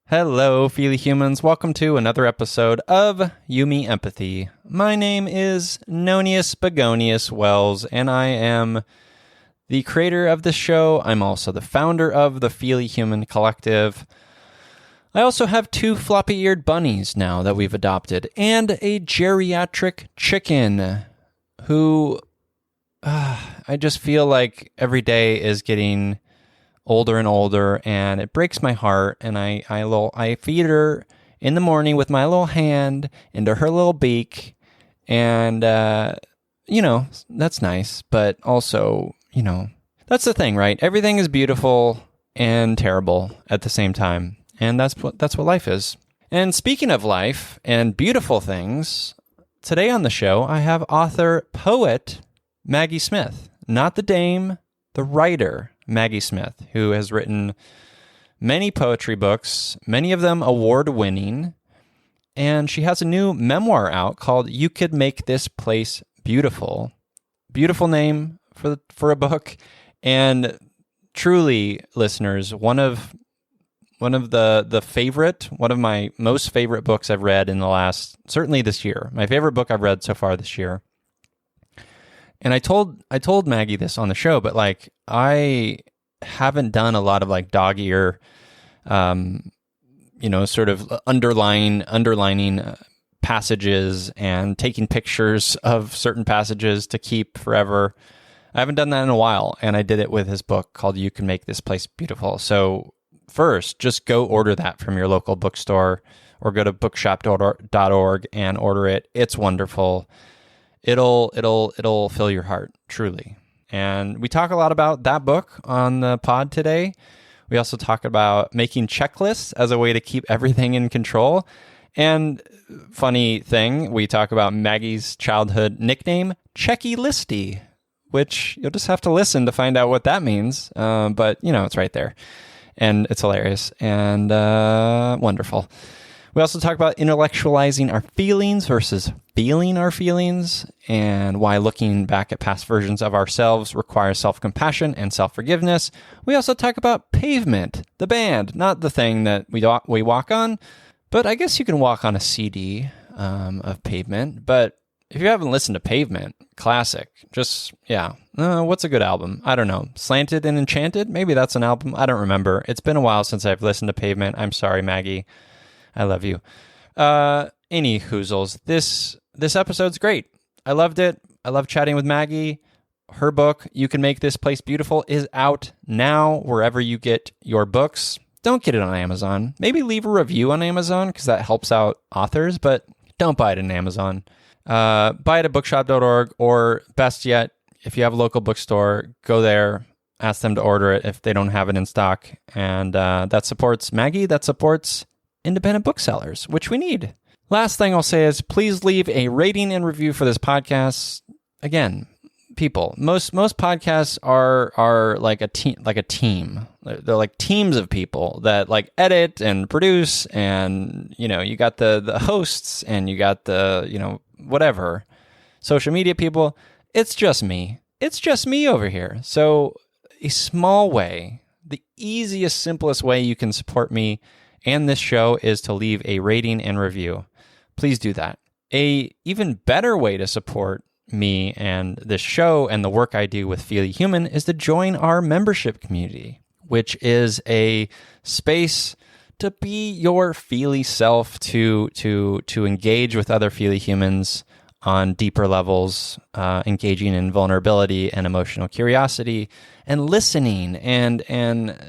Hello, Feely Humans. Welcome to another episode of You Me Empathy. My name is Nonius Begonius Wells, and I am the creator of this show. I'm also the founder of the Feely Human Collective. I also have two floppy-eared bunnies now that we've adopted, and a geriatric chicken who I just feel like every day is getting older and older, and it breaks my heart. And I feed her in the morning with my little hand into her little beak, and that's nice. But also, that's the thing, right? Everything is beautiful and terrible at the same time, and that's what life is. And speaking of life and beautiful things, today on the show I have author poet Maggie Smith, not the dame, the writer Maggie Smith, who has written many poetry books, many of them award-winning, and she has a new memoir out called You Could Make This Place Beautiful. Beautiful name for a book, and truly, listeners, one of my most favorite books I've read in the last, certainly this year. My favorite book I've read so far this year. And I told Maggie this on the show, but I haven't done a lot of dog ear, sort of underlining passages and taking pictures of certain passages to keep forever. I haven't done that in a while, and I did it with his book called You Can Make This Place Beautiful. So first, just go order that from your local bookstore or go to bookshop.org and order it. It's wonderful. It'll fill your heart, truly. And we talk a lot about that book on the pod today. We also talk about making checklists as a way to keep everything in control. And funny thing, we talk about Maggie's childhood nickname, Checky Listy, which you'll just have to listen to find out what that means. But, it's right there. And it's hilarious and wonderful. We also talk about intellectualizing our feelings versus feeling our feelings, and why looking back at past versions of ourselves requires self-compassion and self-forgiveness. We also talk about Pavement, the band, not the thing that we walk on, but I guess you can walk on a CD of Pavement. But if you haven't listened to Pavement, classic, what's a good album? I don't know. Slanted and Enchanted? Maybe that's an album. I don't remember. It's been a while since I've listened to Pavement. I'm sorry, Maggie. I love you. Any hoozles. This episode's great. I loved it. I love chatting with Maggie. Her book, You Can Make This Place Beautiful, is out now wherever you get your books. Don't get it on Amazon. Maybe leave a review on Amazon because that helps out authors, but don't buy it on Amazon. Buy it at bookshop.org, or best yet, if you have a local bookstore, go there, ask them to order it if they don't have it in stock. And that supports Maggie. That supports independent booksellers, which we need. Last thing I'll say is please leave a rating and review for this podcast. Again, people, most podcasts are like a team. They're like teams of people that edit and produce, and you got the hosts, and you got the whatever social media people. It's just me over here. So a small way, the easiest, simplest way you can support me and this show is to leave a rating and review. Please do that. A even better way to support me and this show and the work I do with Feely Human is to join our membership community, which is a space to be your Feely self, to engage with other Feely humans on deeper levels, engaging in vulnerability and emotional curiosity, and listening and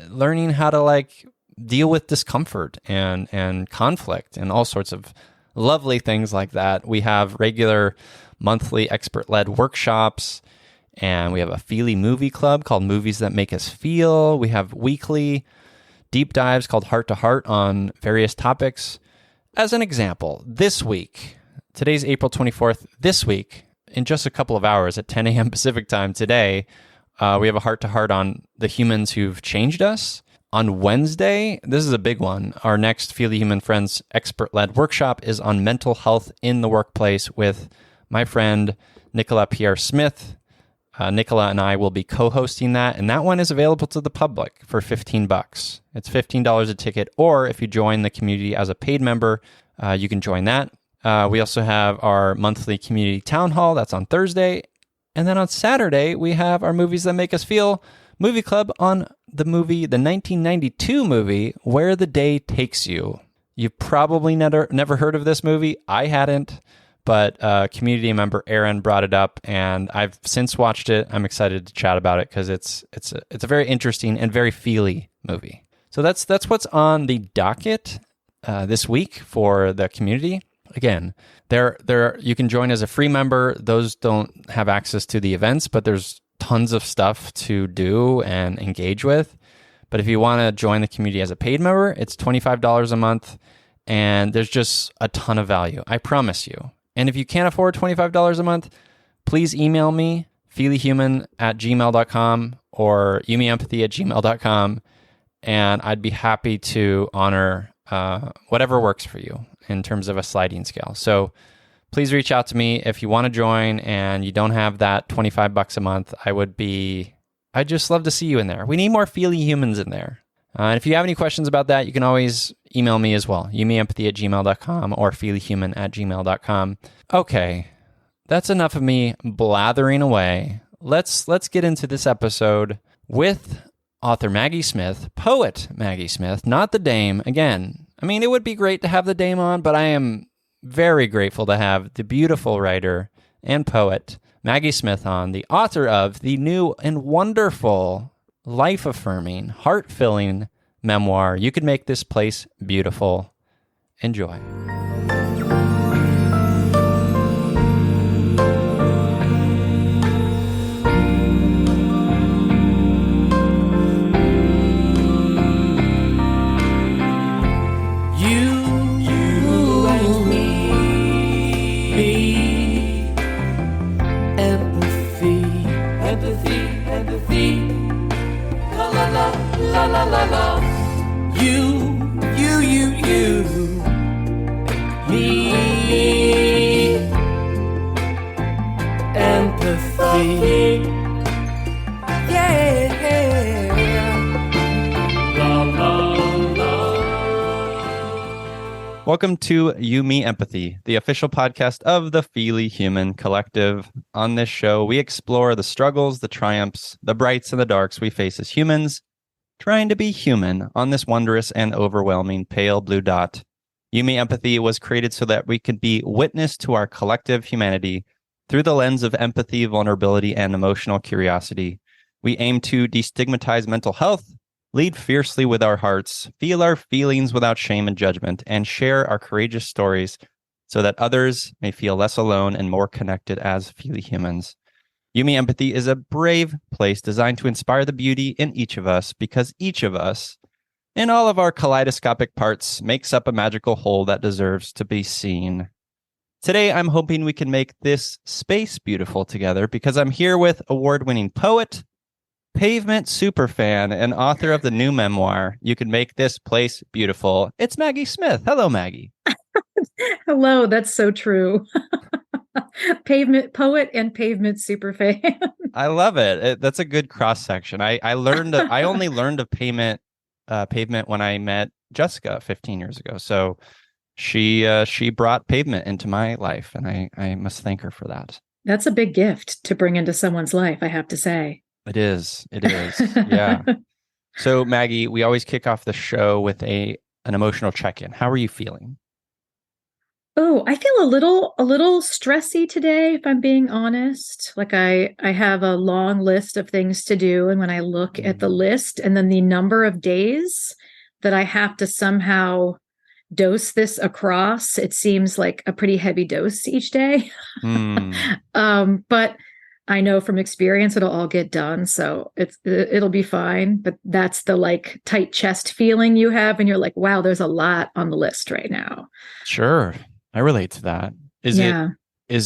learning how to deal with discomfort and conflict and all sorts of lovely things like that. We have regular monthly expert-led workshops, and we have a Feely movie club called Movies That Make Us Feel. We have weekly deep dives called Heart to Heart on various topics. As an example, this week, today's April 24th, this week, in just a couple of hours at 10 a.m. Pacific time today, we have a Heart to Heart on the humans who've changed us. On Wednesday, this is a big one, our next Feely Human Friends expert-led workshop is on mental health in the workplace with my friend Nicola Pierre Smith. Nicola and I will be co-hosting that, and that one is available to the public for $15. It's $15 a ticket, or if you join the community as a paid member, you can join that. We also have our monthly community town hall. That's on Thursday. And then on Saturday, we have our Movies That Make Us Feel movie club on the 1992 movie, Where the Day Takes You. You've probably never heard of this movie. I hadn't, but a community member, Aaron, brought it up, and I've since watched it. I'm excited to chat about it because it's a very interesting and very feely movie. So that's what's on the docket this week for the community. Again, there you can join as a free member. Those don't have access to the events, but there's tons of stuff to do and engage with. But if you want to join the community as a paid member, it's $25 a month, and there's just a ton of value. I promise you. And if you can't afford $25 a month, please email me, feelyhuman@gmail.com or yumiempathy@gmail.com, and I'd be happy to honor whatever works for you in terms of a sliding scale. So please reach out to me if you want to join and you don't have that $25 a month. I'd just love to see you in there. We need more feely humans in there. And if you have any questions about that, you can always email me as well, yumiempathy@gmail.com or feelyhuman@gmail.com. Okay, that's enough of me blathering away. Let's get into this episode with author Maggie Smith, poet Maggie Smith, not the dame. Again, I mean, it would be great to have the dame on, but I am very grateful to have the beautiful writer and poet Maggie Smith on, the author of the new and wonderful, life-affirming, heart-filling memoir, You Could Make This Place Beautiful. Enjoy. La la la, you, me, empathy, yeah, la la la. Welcome to You, Me, Empathy, the official podcast of the Feely Human Collective. On this show, we explore the struggles, the triumphs, the brights and the darks we face as humans, trying to be human on this wondrous and overwhelming pale blue dot. You, Me, Empathy was created so that we could be witness to our collective humanity through the lens of empathy, vulnerability, and emotional curiosity. We aim to destigmatize mental health, lead fiercely with our hearts, feel our feelings without shame and judgment, and share our courageous stories so that others may feel less alone and more connected as feely humans. You, Me, Empathy is a brave place designed to inspire the beauty in each of us, because each of us, in all of our kaleidoscopic parts, makes up a magical whole that deserves to be seen. Today, I'm hoping we can make this space beautiful together, because I'm here with award-winning poet, pavement superfan, and author of the new memoir, You Could Make This Place Beautiful. It's Maggie Smith. Hello, Maggie. Hello, that's so true. Pavement poet and pavement super fan. I love it. That's a good cross section. I only learned of pavement when I met Jessica 15 years ago. So she brought pavement into my life, and I must thank her for that. That's a big gift to bring into someone's life, I have to say. It is. Yeah. So Maggie, we always kick off the show with an emotional check-in. How are you feeling? Oh, I feel a little stressy today, if I'm being honest. Like I have a long list of things to do, and when I look at the list and then the number of days that I have to somehow dose this across, it seems like a pretty heavy dose each day. But I know from experience it'll all get done, so it'll be fine. But that's the like tight chest feeling you have, and you're like, wow, there's a lot on the list right now. Sure. I relate to that. Is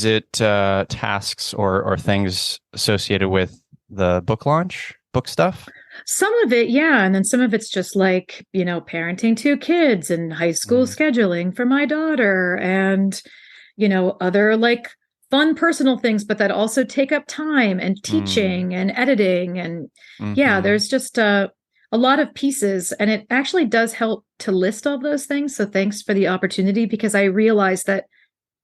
it tasks or things associated with the book launch, book stuff? Some of it, yeah. And then some of it's just like, parenting two kids and high school scheduling for my daughter and, other like fun personal things, but that also take up time and teaching and editing. And yeah, there's just a lot of pieces. And it actually does help to list all those things. So thanks for the opportunity, because I realized that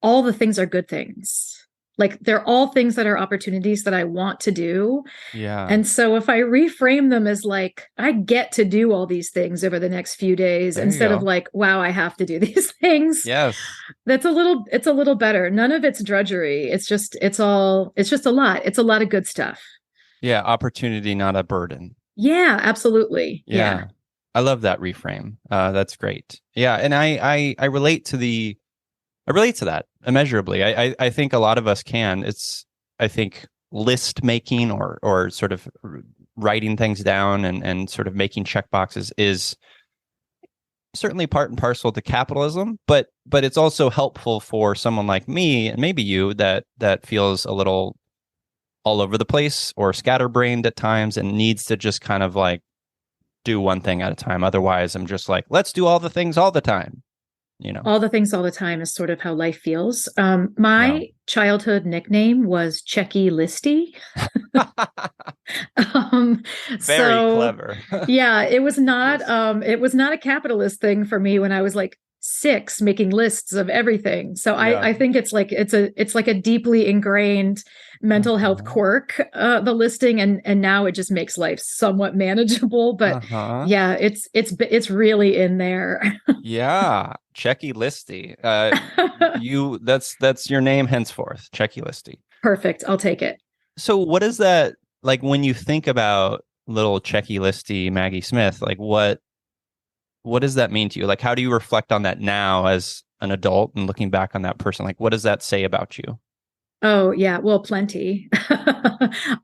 all the things are good things. Like they're all things that are opportunities that I want to do. Yeah. And so if I reframe them as like, I get to do all these things over the next few days, There you instead of go. like, wow, I have to do these things. Yes. It's a little better. None of it's drudgery. It's just a lot. It's a lot of good stuff. Yeah. Opportunity, not a burden. Yeah, absolutely. Yeah. I love that reframe. That's great. Yeah. And I relate to that immeasurably. I think a lot of us can. I think list making or sort of writing things down and sort of making check boxes is certainly part and parcel to capitalism, but it's also helpful for someone like me and maybe you that feels a little all over the place or scatterbrained at times and needs to just kind of like do one thing at a time. Otherwise, I'm just like, let's do all the things all the time. All the things all the time is sort of how life feels. My childhood nickname was Checky Listy. Very clever. Yeah, it was not a capitalist thing for me when I was like 6, making lists of everything. So I think it's like a deeply ingrained mental health quirk, the listing, and now it just makes life somewhat manageable. But yeah, it's really in there. Yeah, Checky Listy. That's your name henceforth, Checky Listy. Perfect. I'll take it. So what is that like when you think about little Checky Listy Maggie Smith? Like what does that mean to you? Like how do you reflect on that now as an adult and looking back on that person? Like what does that say about you? Oh yeah, well, plenty.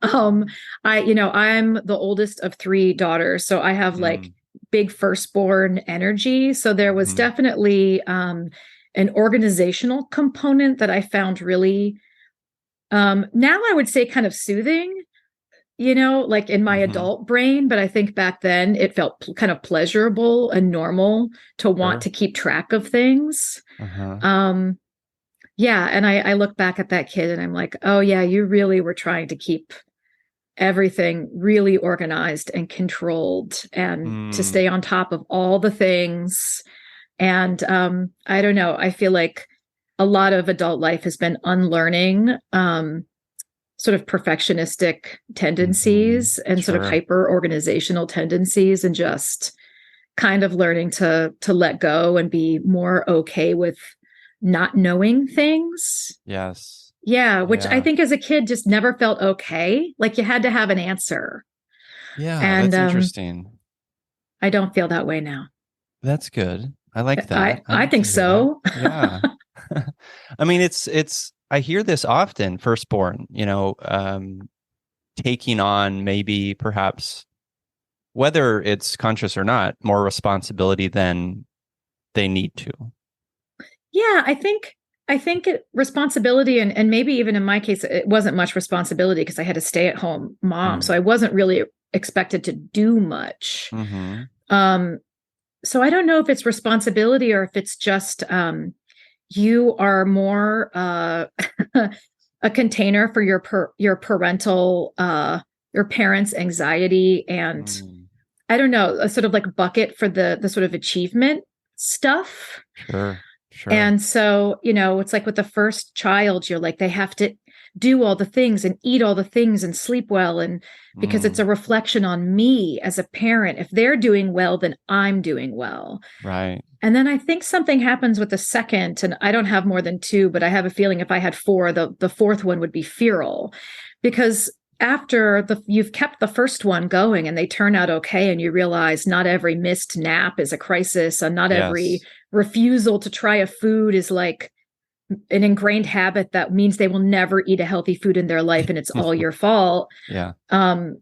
I'm the oldest of 3 daughters, so I have like big firstborn energy. So there was definitely an organizational component that I found really now I would say kind of soothing, like in my adult brain, but I think back then it felt kind of pleasurable and normal to want to keep track of things. Yeah. And I look back at that kid and I'm like, oh yeah, you really were trying to keep everything really organized and controlled and to stay on top of all the things. And I don't know, I feel like a lot of adult life has been unlearning sort of perfectionistic tendencies and sort of hyper organizational tendencies, and just kind of learning to let go and be more okay with not knowing things. Yes. Yeah, which I think as a kid just never felt okay. Like you had to have an answer. Yeah, and that's interesting. I don't feel that way now. That's good. I like that. I think so. Yeah. I mean, it's I hear this often, firstborn, taking on maybe perhaps, whether it's conscious or not, more responsibility than they need to. Yeah, I think responsibility, and maybe even in my case, it wasn't much responsibility because I had a stay-at-home mom, so I wasn't really expected to do much. So I don't know if it's responsibility or if it's just you are more a container for your parental your parents' anxiety, and I don't know, a sort of like bucket for the sort of achievement stuff. Sure. And so, it's like with the first child, you're like, they have to do all the things and eat all the things and sleep well. And because it's a reflection on me as a parent. If they're doing well, then I'm doing well. Right. And then I think something happens with the second, and I don't have more than 2, but I have a feeling if I had 4, the fourth one would be feral, because after you've kept the first one going and they turn out okay, and you realize not every missed nap is a crisis, and not every refusal to try a food is like an ingrained habit that means they will never eat a healthy food in their life and it's all your fault. Yeah.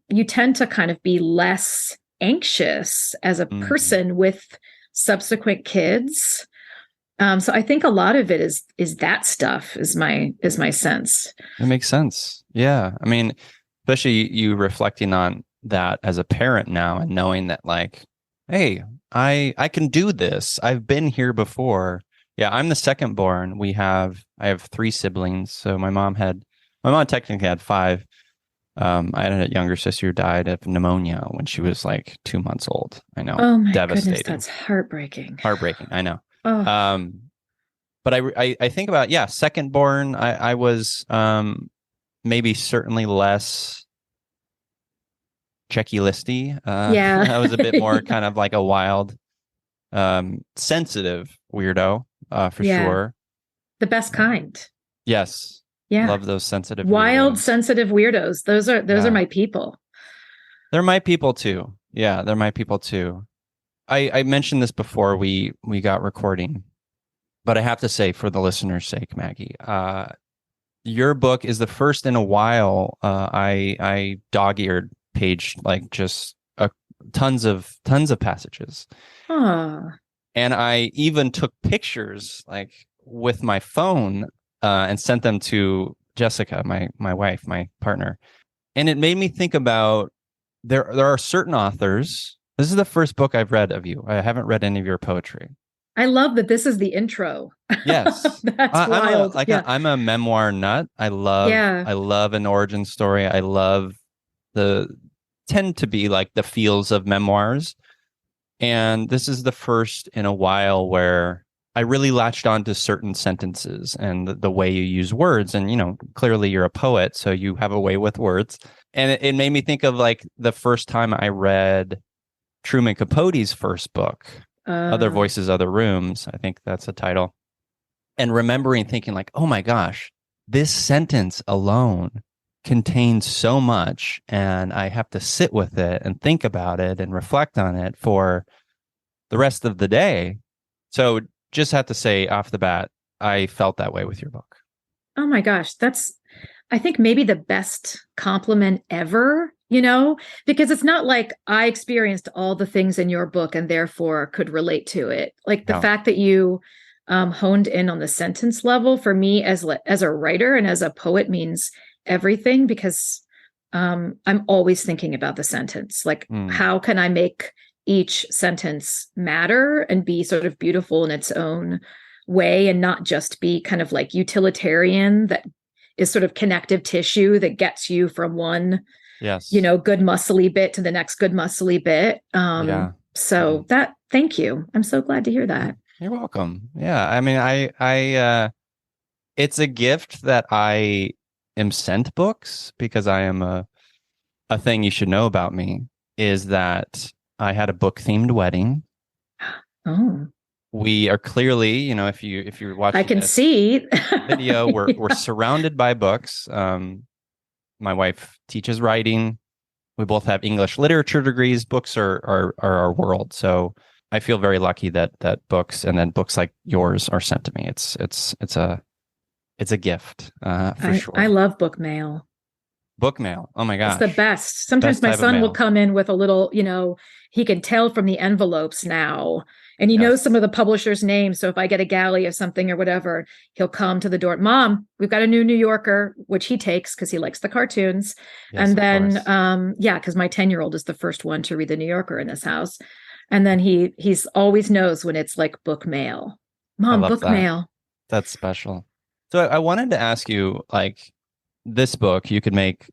You tend to kind of be less anxious as a person with subsequent kids. So I think a lot of it is that stuff is my sense. It makes sense. Yeah. I mean, especially you reflecting on that as a parent now and knowing that like, hey, I can do this. I've been here before. Yeah, I'm the second born. I have three siblings. So my mom technically had five. I had a younger sister who died of pneumonia when she was like 2 months old. I know, Oh my goodness, devastating, that's heartbreaking. heartbreaking. I know. Oh, But I think about, yeah, second born. I was maybe certainly less checky-listy. yeah. I was a bit more kind of like a wild, sensitive weirdo, for Yeah. sure. The best kind. Yes. Yeah. Love those sensitive Wild, weirdos. sensitive weirdos. Those are Yeah. my people. They're my people too. Yeah, they're my people too. I mentioned this before we got recording, but I have to say for the listener's sake, Maggie, your book is the first in a while I dog-eared page like just tons of passages. Oh, And I even took pictures like with my phone and sent them to Jessica, my wife, my partner. And it made me think about there are certain authors. This is the first book I've read of you. I haven't read any of your poetry. I love that this is the intro. Yes. That's wild. Yeah. I'm a memoir nut. Yeah. I love an origin story. I love the tend to be like the feels of memoirs. And this is the first in a while where I really latched on to certain sentences and the way you use words. And, clearly you're a poet, so you have a way with words. And it made me think of like the first time I read Truman Capote's first book, Other Voices, Other Rooms. I think that's the title. And remembering thinking like, oh my gosh, this sentence alone contains so much, and I have to sit with it and think about it and reflect on it for the rest of the day. So just have to say off the bat, I felt that way with your book. Oh my gosh, that's, I think, maybe the best compliment ever, because it's not like I experienced all the things in your book and therefore could relate to it. Like the fact that you honed in on the sentence level for me as a writer and as a poet means everything, because I'm always thinking about the sentence. Like, how can I make each sentence matter and be sort of beautiful in its own way and not just be kind of like utilitarian that is sort of connective tissue that gets you from one, good muscly bit to the next good muscly bit. So thank you. I'm so glad to hear that. You're welcome. Yeah. I mean, I it's a gift that I am sent books because I am a thing you should know about me is that I had a book themed wedding. Oh. We are clearly, if you're watching, I can see video, we're surrounded by books. My wife teaches writing. We both have English literature degrees. Books are our world. So I feel very lucky that books and then books like yours are sent to me. It's a gift for sure. I love book mail. Book mail. Oh my gosh. It's the best. Sometimes my son will come in with a little, he can tell from the envelopes now. And he knows some of the publishers' names. So if I get a galley of something or whatever, he'll come to the door. Mom, we've got a new New Yorker, which he takes because he likes the cartoons. Yes, and then, because my 10-year-old is the first one to read the New Yorker in this house. And then he's always knows when it's like book mail. Mom, book mail. That's special. So I wanted to ask you, like, this book, you could make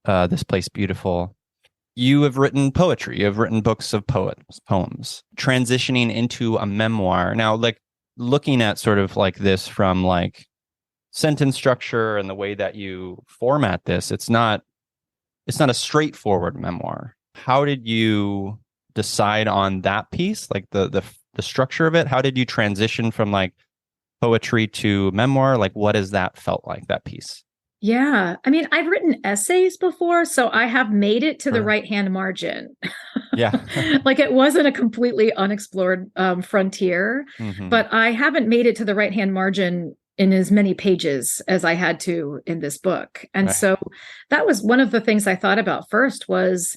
this place beautiful. You have written poetry. You have written books of poems, transitioning into a memoir. Now, like looking at sort of like this from like sentence structure and the way that you format this, it's not a straightforward memoir. How did you decide on that piece, like the structure of it? How did you transition from like poetry to memoir? Like, what has that felt like, that piece? Yeah. I mean, I've written essays before, so I have made it to the right-hand margin. Yeah. Like it wasn't a completely unexplored frontier, but I haven't made it to the right-hand margin in as many pages as I had to in this book. And so that was one of the things I thought about first was,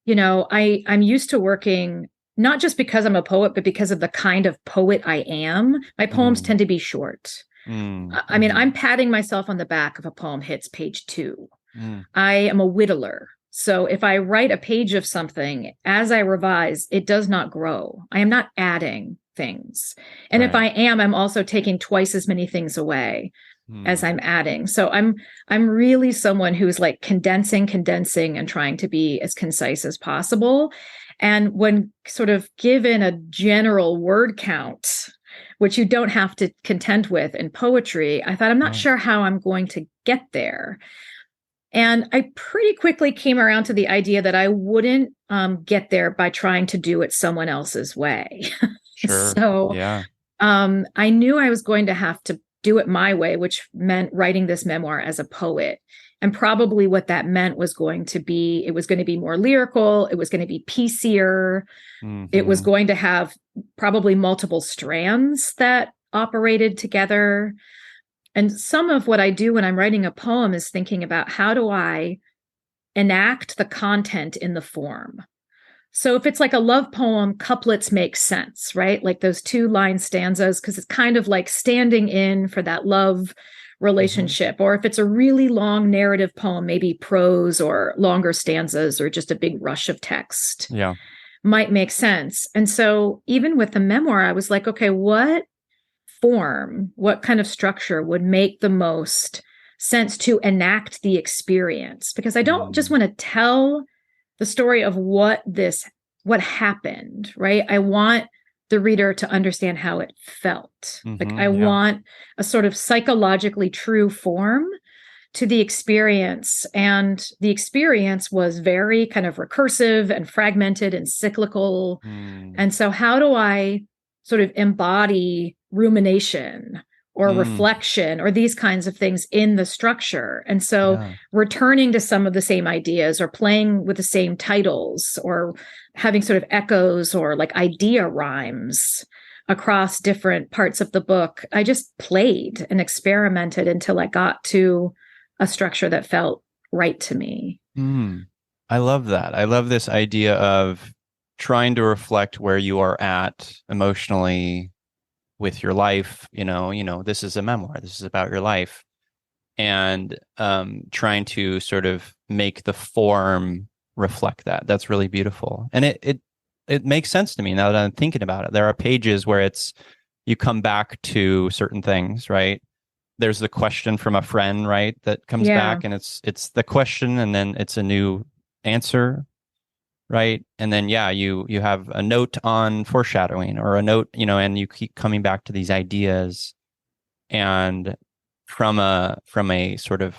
I'm used to working not just because I'm a poet, but because of the kind of poet I am. My poems tend to be short. I mean, I'm patting myself on the back if a poem hits page 2. I am a whittler. So if I write a page of something, as I revise, it does not grow. I am not adding. things. And if I Right. am, I'm also taking twice as many things away as Hmm. I'm adding. So I'm really someone who's like condensing, and trying to be as concise as possible. And when sort of given a general word count, which you don't have to contend with in poetry, I thought, I'm not Right. sure how I'm going to get there. And I pretty quickly came around to the idea that I wouldn't get there by trying to do it someone else's way. Sure. So Yeah. I knew I was going to have to do it my way, which meant writing this memoir as a poet. And probably what that meant was it was going to be more lyrical. It was going to be piecier. It was Hmm. going to have probably multiple strands that operated together. And some of what I do when I'm writing a poem is thinking about how do I enact the content in the form. So if it's like a love poem, couplets make sense, right? Like those 2-line stanzas, because it's kind of like standing in for that love Hmm. relationship. Or if it's a really long narrative poem, maybe prose or longer stanzas or just a big rush of text Yeah. might make sense. And so even with the memoir, I was like, okay, what form, what kind of structure would make the most sense to enact the experience? Because I don't just Mm. want to tell the story of what happened, right? I want the reader to understand how it felt. Like I Yeah. want a sort of psychologically true form to the experience. And the experience was very kind of recursive and fragmented and cyclical. Mm. And so, how do I sort of embody rumination or Mm. reflection or these kinds of things in the structure? And so, Yeah. returning to some of the same ideas or playing with the same titles or having sort of echoes or like idea rhymes across different parts of the book, I just played and experimented until I got to a structure that felt right to me. Mm. I love that. I love this idea of trying to reflect where you are at emotionally with your life. This is a memoir. This is about your life, and trying to sort of make the form reflect that. That's really beautiful, and it makes sense to me now that I'm thinking about it. There are pages where you come back to certain things, right? There's the question from a friend, right, that comes Yeah. back, and it's the question, and then it's a new answer, right? And then yeah, you have a note on foreshadowing or a note, and you keep coming back to these ideas, and from a sort of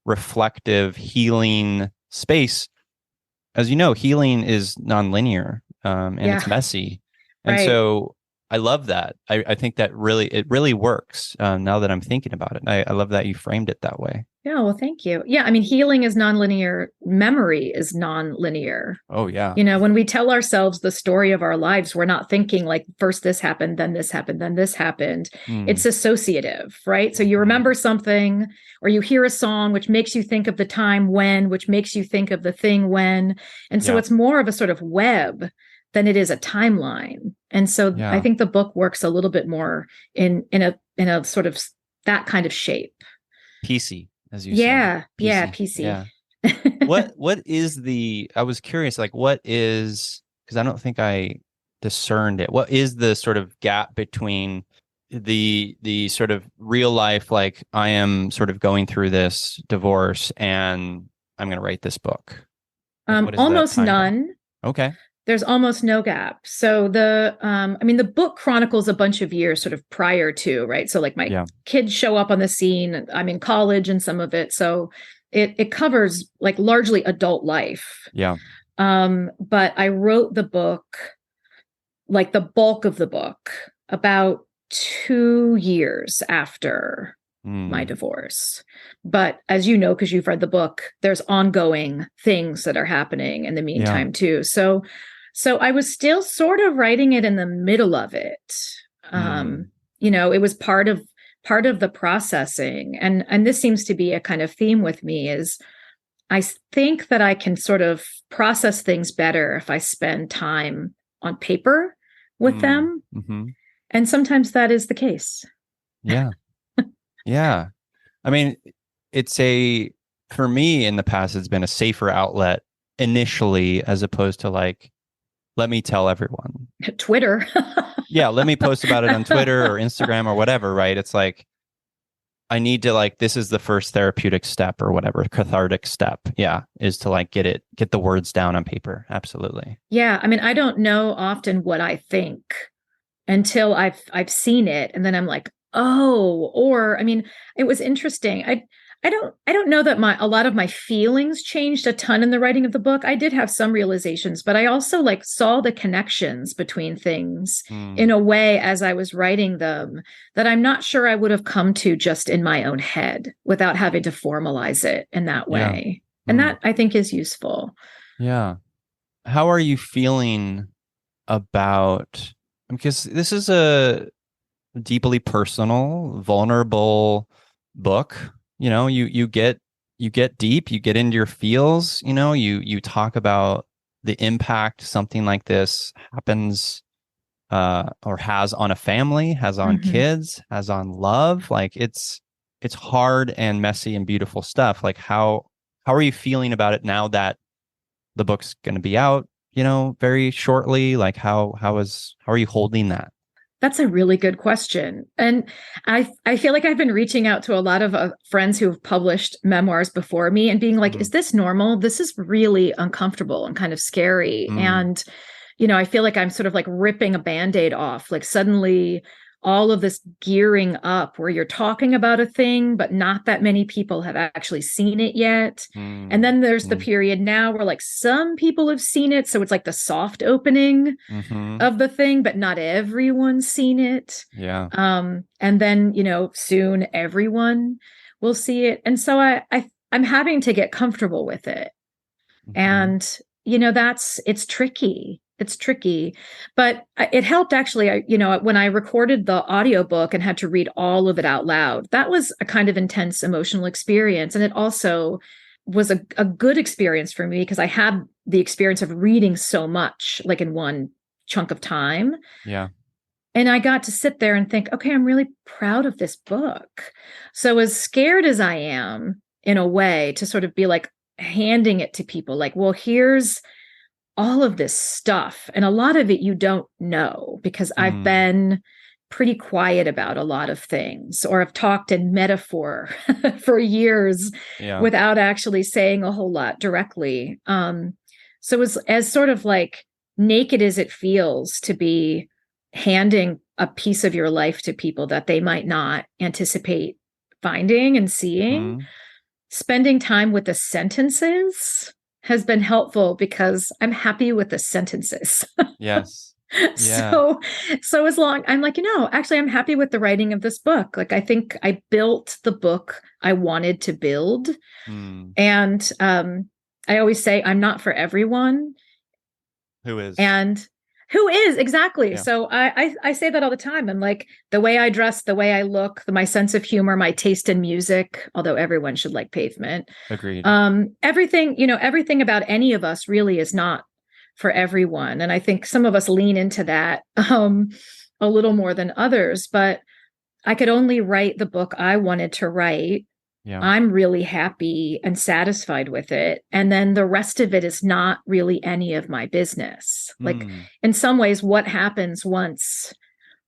reflective healing space, as you know, healing is nonlinear, and Yeah. it's messy, and Right. so I love that. I think that it really works, now that I'm thinking about it. I love that you framed it that way. Yeah. Well, thank you. Yeah. I mean, healing is nonlinear. Memory is nonlinear. Oh yeah. When we tell ourselves the story of our lives, we're not thinking like first this happened, then this happened, then this happened. Hmm. It's associative, right? So you Mhm. remember something or you hear a song, which makes you think of the time when, which makes you think of the thing when. And so Yeah. it's more of a sort of web than it is a timeline. And so I Yeah. think the book works a little bit more in a sort of that kind of shape. PC, as you say. Yeah. Yeah. PC. PC. Yeah. What is I was curious, like what is, because I don't think I discerned it. What is the sort of gap between the sort of real life, like I am sort of going through this divorce and I'm going to write this book? Like what is that Almost time gap? none. Okay. There's almost no gap. So the book chronicles a bunch of years sort of prior to, right? So like my Yeah. kids show up on the scene. I'm in college and some of it. So it covers like largely adult life. Yeah. But I wrote the book, like the bulk of the book, about 2 years after my Mm. divorce. But as you know, because you've read the book, there's ongoing things that are happening in the Yeah. meantime too. So I was still sort of writing it in the middle of it. Mm. It was part of the processing. And this seems to be a kind of theme with me is I think that I can sort of process things better if I spend time on paper with Mm. them. Hmm. And sometimes that is the case. Yeah. Yeah. I mean, for me in the past, it's been a safer outlet initially, as opposed to like let me tell everyone. Twitter. Yeah, let me post about it on Twitter or Instagram or whatever, right? It's like, I need to like, this is the first therapeutic step or whatever, cathartic step. Yeah, is to like get the words down on paper. Absolutely. Yeah, I mean, I don't know often what I think until I've seen it, and then I'm like, oh, or I mean, it was interesting. I don't know that a lot of my feelings changed a ton in the writing of the book. I did have some realizations, but I also like saw the connections between things in a way as I was writing them that I'm not sure I would have come to just in my own head without having to formalize it in that way. And that I think is useful. Yeah. How are you feeling about, because this is a deeply personal, vulnerable book. You know, you get deep, you get into your feels, you know, you talk about the impact something like this happens or has on a family, has on kids, has on love. Like it's hard and messy and beautiful stuff. Like how are you feeling about it now that the book's going to be out, you know, very shortly? Like how are you holding that? That's a really good question. And I feel like I've been reaching out to a lot of friends who've published memoirs before me and being like, is this normal? This is really uncomfortable and kind of scary. And, you know, I feel like I'm sort of like ripping a Band-Aid off. Like suddenly all of this gearing up where you're talking about a thing, but not that many people have actually seen it yet. And then there's the period now where like some people have seen it. So it's like the soft opening of the thing, but not everyone's seen it. Yeah. And then, you know, soon everyone will see it. And so I'm having to get comfortable with it. And, you know, it's tricky. It's tricky, but it helped actually, you know, when I recorded the audiobook and had to read all of it out loud, that was a kind of intense emotional experience. And it also was a good experience for me because I had the experience of reading so much, like in one chunk of time. Yeah. And I got to sit there and think, okay, I'm really proud of this book. So as scared as I am in a way to sort of be like handing it to people, like, well, here's all of this stuff. And a lot of it you don't know because I've been pretty quiet about a lot of things, or I've talked in metaphor for years without actually saying a whole lot directly. So as sort of like naked as it feels to be handing a piece of your life to people that they might not anticipate finding and seeing, spending time with the sentences has been helpful because I'm happy with the sentences. Yes. Yeah. So as long, I'm like, you know, actually I'm happy with the writing of this book. Like I think I built the book I wanted to build. And I always say I'm not for everyone. Who is? And who is exactly. Yeah. So I say that all the time. I'm like, the way I dress, the way I look, my sense of humor, my taste in music, although everyone should like Pavement. Agreed. Everything, you know, everything about any of us really is not for everyone. And I think some of us lean into that a little more than others, but I could only write the book I wanted to write. Yeah. I'm really happy and satisfied with it. And then the rest of it is not really any of my business. Like in some ways, what happens once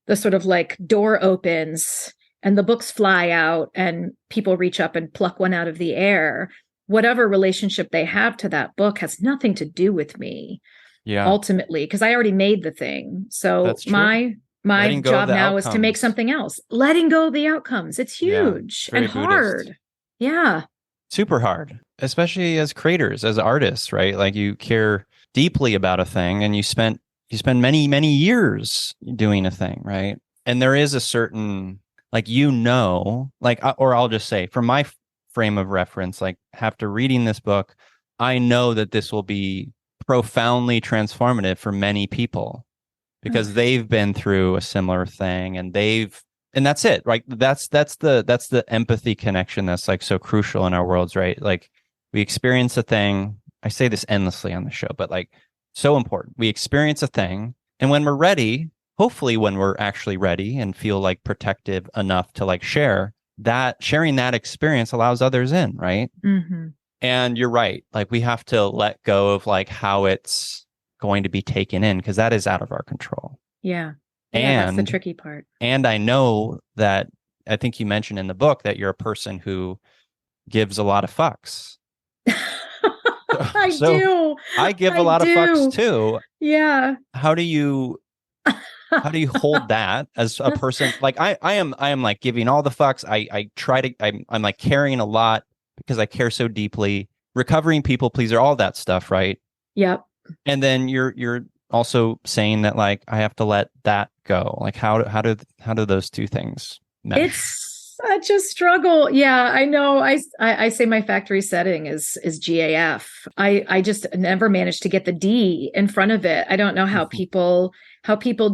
the sort of like door opens and the books fly out and people reach up and pluck one out of the air, whatever relationship they have to that book has nothing to do with me. Yeah. Ultimately, because I already made the thing. So my job now is to make something else. Letting go of the outcomes. It's huge and hard. Buddhist. Yeah. Super hard, especially as creators, as artists, right? Like you care deeply about a thing and you spend many, many years doing a thing, right? And there is a certain, like, you know, like, or I'll just say from my frame of reference, like after reading this book, I know that this will be profoundly transformative for many people because they've been through a similar thing and that's it, right? That's the empathy connection that's like so crucial in our worlds, right? Like we experience a thing. I say this endlessly on the show, but like so important. We experience a thing, and when we're ready, hopefully when we're actually ready and feel like protective enough to like sharing that experience allows others in, right? And you're right. Like we have to let go of like how it's going to be taken in, because that is out of our control. Yeah. Yeah, that's the And tricky part. and I know that, I think you mentioned in the book that you're a person who gives a lot of fucks. I So do. I give a I lot of fucks do. too. Yeah. How do you hold that as a person? Like I am like giving all the fucks. I try to, I'm like carrying a lot because I care so deeply. Recovering people pleaser, all that stuff, right? Yep. And then you're also saying that like I have to let that go. Like how do those two things mesh? It's such a struggle. Yeah, I know. I say my factory setting is GAF. I just never managed to get the D in front of it. I don't know how people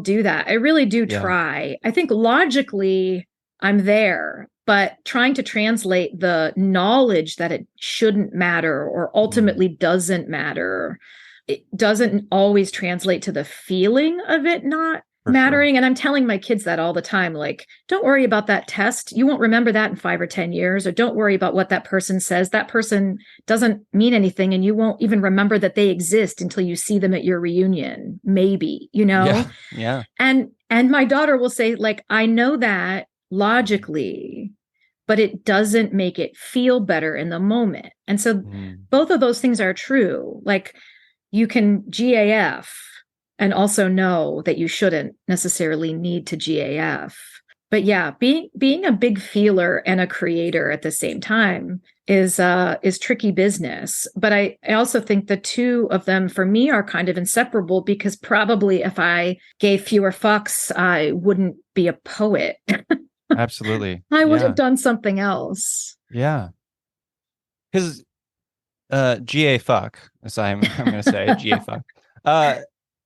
do that. I really do Yeah. try. I think logically I'm there, but trying to translate the knowledge that it shouldn't matter or ultimately doesn't matter, it doesn't always translate to the feeling of it not For mattering. sure. And I'm telling my kids that all the time, like, don't worry about that test. You won't remember that in 5 or 10 years, or don't worry about what that person says. That person doesn't mean anything. And you won't even remember that they exist until you see them at your reunion, maybe, you know? Yeah. Yeah. And my daughter will say, like, I know that logically, but it doesn't make it feel better in the moment. And so both of those things are true. Like, you can GAF and also know that you shouldn't necessarily need to GAF. But yeah, being a big feeler and a creator at the same time is tricky business. But I also think the two of them for me are kind of inseparable, because probably if I gave fewer fucks, I wouldn't be a poet. Absolutely. I would Yeah. have done something else. Yeah. Because GA fuck, as I'm going to say, GA fuck.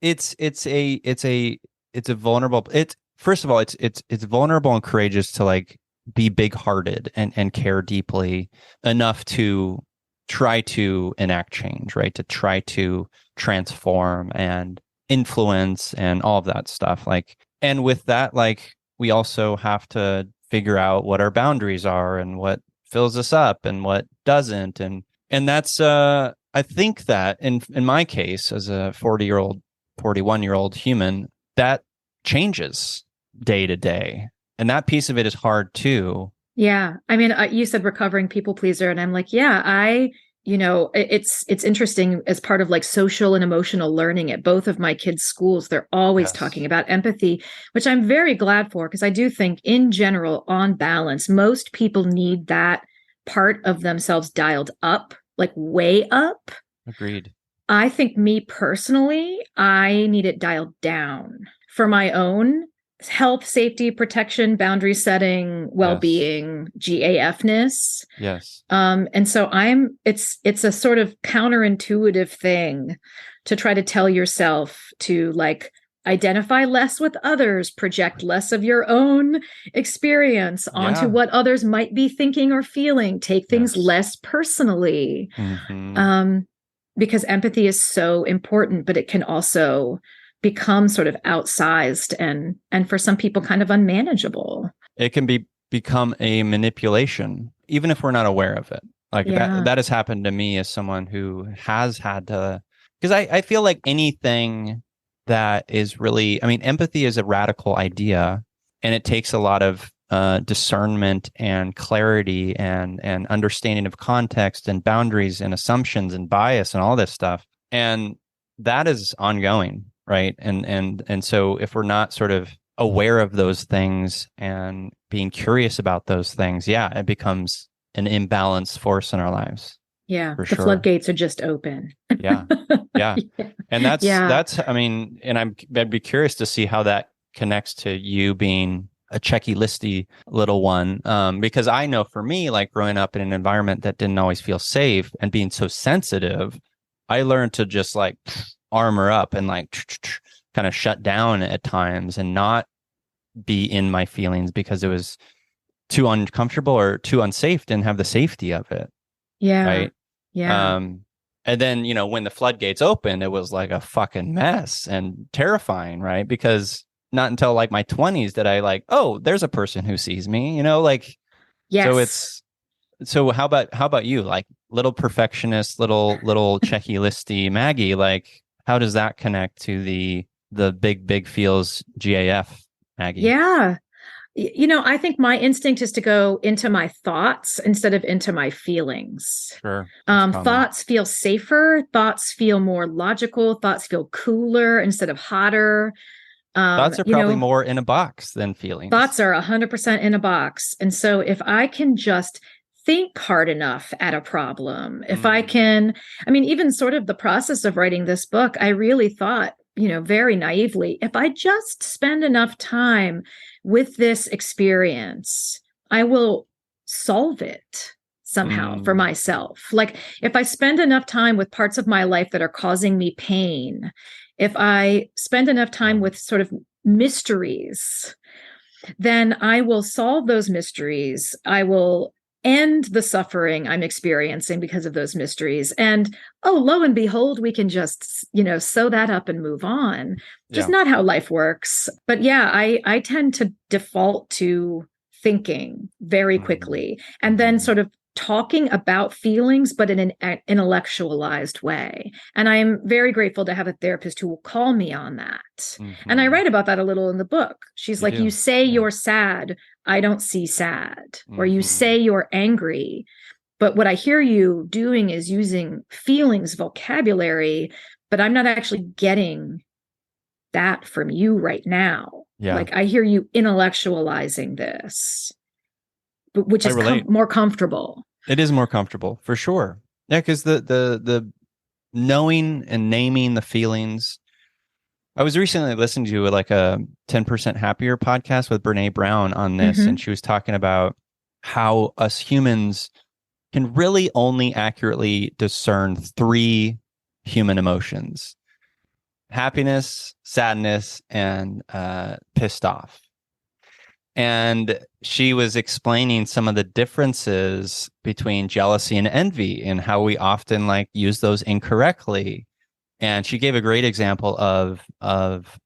It's a vulnerable. It's, first of all, it's vulnerable and courageous to like be big-hearted and care deeply enough to try to enact change, right? To try to transform and influence and all of that stuff. Like, and with that, like, we also have to figure out what our boundaries are and what fills us up and what doesn't. And that's I think that in my case, as a 41-year-old human, that changes day to day. And that piece of it is hard too. Yeah. I mean, you said recovering people pleaser, and I'm like, yeah, it's interesting as part of like social and emotional learning at both of my kids' schools. They're always talking about empathy, which I'm very glad for, because I do think in general, on balance, most people need that part of themselves dialed up, like way up. Agreed. I think me personally, I need it dialed down for my own health, safety, protection, boundary setting, well-being, GAFness. Yes. And so it's a sort of counterintuitive thing to try to tell yourself to like identify less with others, project less of your own experience onto what others might be thinking or feeling, take things less personally. Because empathy is so important, but it can also become sort of outsized and for some people kind of unmanageable. It can become a manipulation, even if we're not aware of it. Like that has happened to me as someone who has had to, because I feel like anything that is really, I mean, empathy is a radical idea, and it takes a lot of discernment and clarity and understanding of context and boundaries and assumptions and bias and all this stuff. And that is ongoing, right? And so if we're not sort of aware of those things and being curious about those things, it becomes an imbalanced force in our lives. Yeah, the floodgates are just open. Yeah. And that's, I mean, and I'd be curious to see how that connects to you being a checky listy little one. Because I know for me, like growing up in an environment that didn't always feel safe and being so sensitive, I learned to just like armor up and like kind of shut down at times and not be in my feelings because it was too uncomfortable or too unsafe, didn't have the safety of it. Yeah. Right. Yeah. And then, when the floodgates opened, it was like a fucking mess and terrifying, right? Because not until like my 20s did I like, oh, there's a person who sees me, like, yes. So how about you? Like little perfectionist, little checky listy Maggie, like How does that connect to the big feels GAF, Maggie? Yeah. I think my instinct is to go into my thoughts instead of into my feelings. Sure. That's common. Thoughts feel safer. Thoughts feel more logical. Thoughts feel cooler instead of hotter. Thoughts are probably more in a box than feelings. Thoughts are 100% in a box. And so if I can just think hard enough at a problem, if I can, even sort of the process of writing this book, I really thought, very naively, if I just spend enough time with this experience, I will solve it somehow for myself. Like if I spend enough time with parts of my life that are causing me pain, if I spend enough time with sort of mysteries, then I will solve those mysteries. I will end the suffering I'm experiencing because of those mysteries. And lo and behold, we can just, sew that up and move on. Just not how life works. But yeah, I tend to default to thinking very quickly and then sort of talking about feelings, but in an intellectualized way. And I am very grateful to have a therapist who will call me on that. And I write about that a little in the book. She's like, you say you're sad, I don't see sad. Or you say you're angry, but what I hear you doing is using feelings vocabulary, but I'm not actually getting that from you right now. Yeah. Like I hear you intellectualizing this, which is more comfortable. It is more comfortable for sure. Yeah, because the knowing and naming the feelings. I was recently listening to like a 10% Happier podcast with Brene Brown on this, and she was talking about how us humans can really only accurately discern 3 human emotions: happiness, sadness, and pissed off. And she was explaining some of the differences between jealousy and envy and how we often use those incorrectly. And she gave a great example of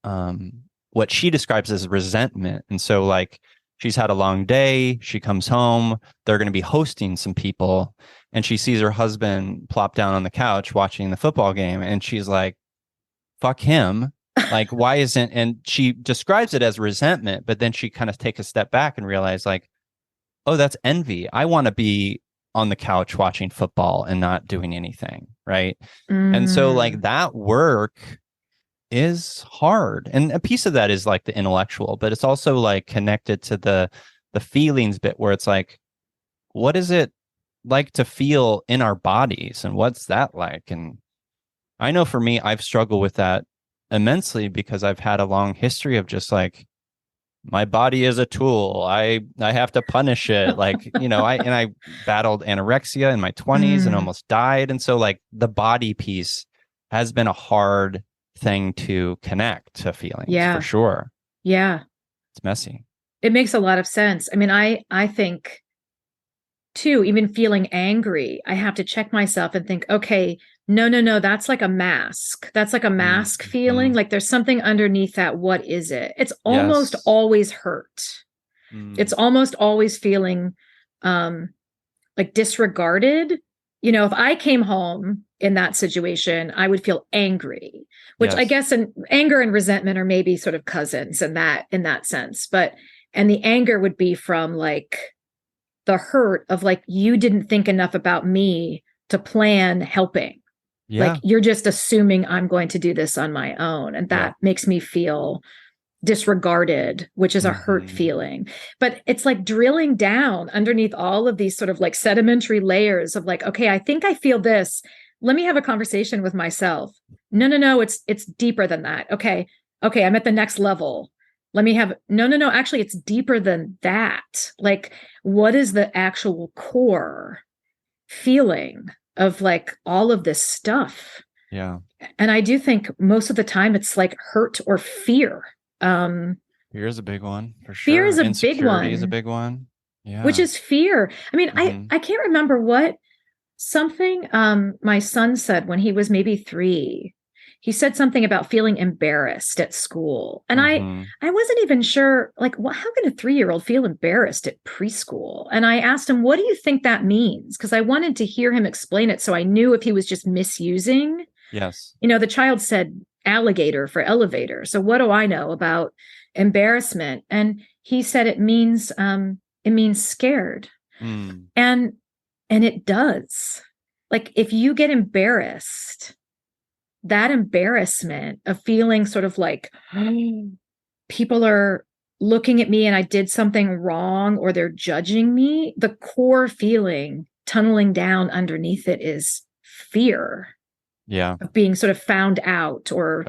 what she describes as resentment. And so she's had a long day, she comes home, they're going to be hosting some people, and she sees her husband plop down on the couch watching the football game, and she's like, fuck him. Why isn't, and she describes it as resentment, but then she kind of takes a step back and realize oh, that's envy. I want to be on the couch watching football and not doing anything. Right. And so that work is hard. And a piece of that is the intellectual, but it's also connected to the feelings bit where it's what is it like to feel in our bodies, and what's that like? And I know for me, I've struggled with that immensely because I've had a long history of just my body is a tool. I have to punish it. I battled anorexia in my 20s and almost died. And so the body piece has been a hard thing to connect to feelings for sure. Yeah. It's messy. It makes a lot of sense. I think too, even feeling angry, I have to check myself and think, okay, no, that's like a mask. That's like a mask feeling. There's something underneath that. What is it? It's almost always hurt. It's almost always feeling disregarded. If I came home in that situation, I would feel angry, which I guess anger and resentment are maybe sort of cousins in that sense. And the anger would be from the hurt of you didn't think enough about me to plan helping. You're just assuming I'm going to do this on my own. And that makes me feel disregarded, which is a hurt feeling. But it's drilling down underneath all of these sort of sedimentary layers of okay, I think I feel this. Let me have a conversation with myself. No, it's deeper than that. Okay, I'm at the next level. Let me have, no, actually it's deeper than that. What is the actual core feeling of all of this stuff? Yeah. And I do think most of the time it's hurt or fear. Fear is a big one for sure. Fear is a big one. Insecurity is a big one. Yeah. Which is fear. I can't remember what something my son said when he was maybe 3. He said something about feeling embarrassed at school. And I wasn't even sure, how can a 3-year-old feel embarrassed at preschool? And I asked him, what do you think that means? Because I wanted to hear him explain it so I knew if he was just misusing Yes. The child said alligator for elevator. So what do I know about embarrassment? And he said it means scared. Mm. And it does. Like if you get embarrassed, that embarrassment of feeling sort of like people are looking at me and I did something wrong or they're judging me, the core feeling tunneling down underneath it is fear. Yeah. Of being sort of found out or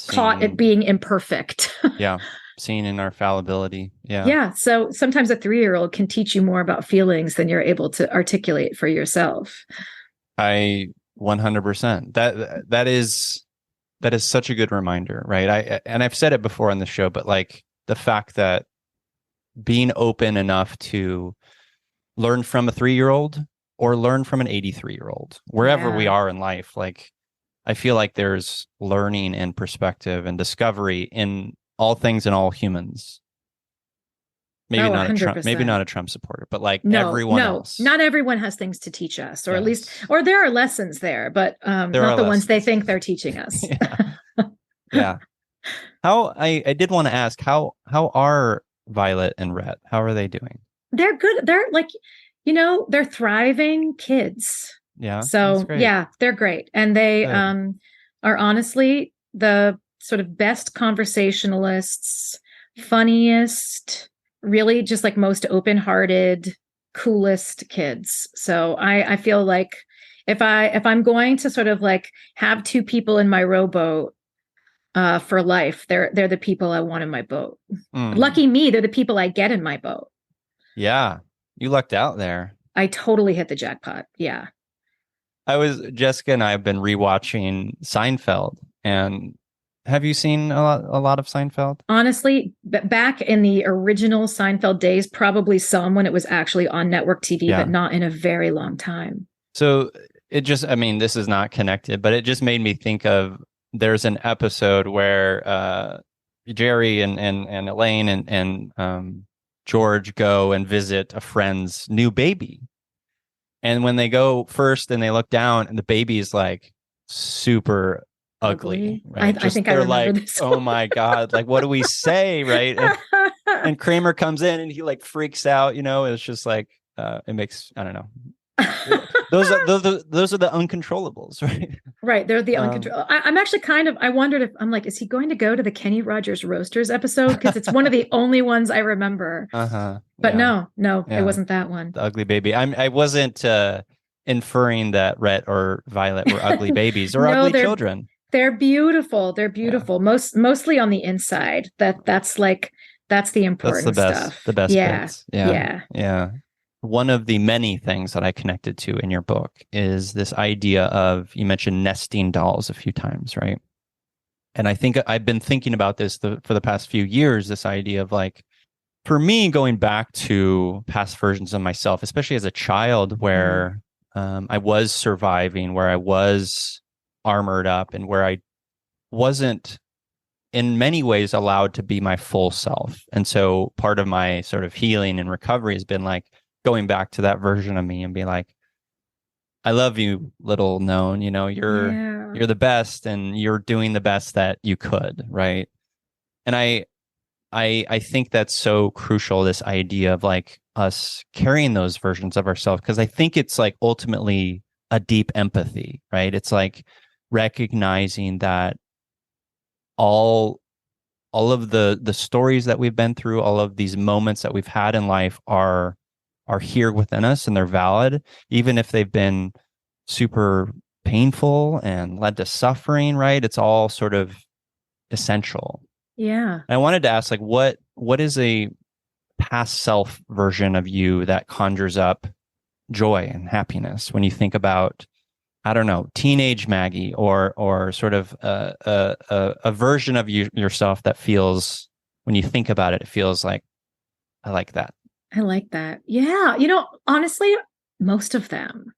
caught at being imperfect. Yeah. Seen in our fallibility. Yeah. Yeah. So sometimes a 3-year-old can teach you more about feelings than you're able to articulate for yourself. I 100%. That is such a good reminder, right? I've said it before on the show, but like the fact that being open enough to learn from a 3-year-old or learn from an 83-year-old, wherever we are in life, like I feel like there's learning and perspective and discovery in all things and all humans. Maybe not 100%. maybe not a Trump supporter, but like everyone else. Not everyone has things to teach us, or at least, or there are lessons there, but not the ones they think they're teaching us. Yeah. How I did want to ask, how are Violet and Rhett? How are they doing? They're good. They're like, they're thriving kids. Yeah. So yeah, they're great. And they are honestly the sort of best conversationalists, funniest, really just like most open-hearted, coolest kids. So I feel like if I'm going to sort of like have 2 people in my rowboat for life, they're the people I want in my boat. Lucky me, they're the people I get in my boat. Yeah. You lucked out there. I totally hit the jackpot. Yeah. Jessica and I have been rewatching Seinfeld, and have you seen a lot of Seinfeld? Honestly, back in the original Seinfeld days, probably some when it was actually on network TV, but not in a very long time. So it just, I mean, this is not connected, but it just made me think of, there's an episode where Jerry and Elaine and George go and visit a friend's new baby. And when they go first and they look down and the baby is like super ugly, right? I think they're like, this. Oh my God, like what do we say, right? And Kramer comes in and he like freaks out, it's just like it makes, I don't know. Those are the uncontrollables, right? Right, they're the uncontrollable. I'm actually I wondered if I'm like, is he going to go to the Kenny Rogers Roasters episode? Because it's one of the only ones I remember. But no, it wasn't that one. The ugly baby. I wasn't inferring that Rhett or Violet were ugly babies or ugly children. They're beautiful. They're beautiful. Yeah. Mostly on the inside. That's the important stuff. The best bits. Yeah. One of the many things that I connected to in your book is this idea of, you mentioned nesting dolls a few times, right? And I think I've been thinking about this for the past few years, this idea of like, for me, going back to past versions of myself, especially as a child where I was surviving, where I was armored up, and where I wasn't in many ways allowed to be my full self. And so part of my sort of healing and recovery has been like, going back to that version of me and be like, I love you, little known, you're the best and you're doing the best that you could. Right. And I think that's so crucial, this idea of like us carrying those versions of ourselves, because I think it's like ultimately a deep empathy, right? It's like recognizing that all of the stories that we've been through, all of these moments that we've had in life are here within us, and they're valid, even if they've been super painful and led to suffering, right? It's all sort of essential. Yeah. And I wanted to ask, like, what is a past self version of you that conjures up joy and happiness when you think about, I don't know, teenage Maggie, or sort of a version of yourself that feels, when you think about it, it feels like, I like that. I like that. Yeah. Honestly, most of them.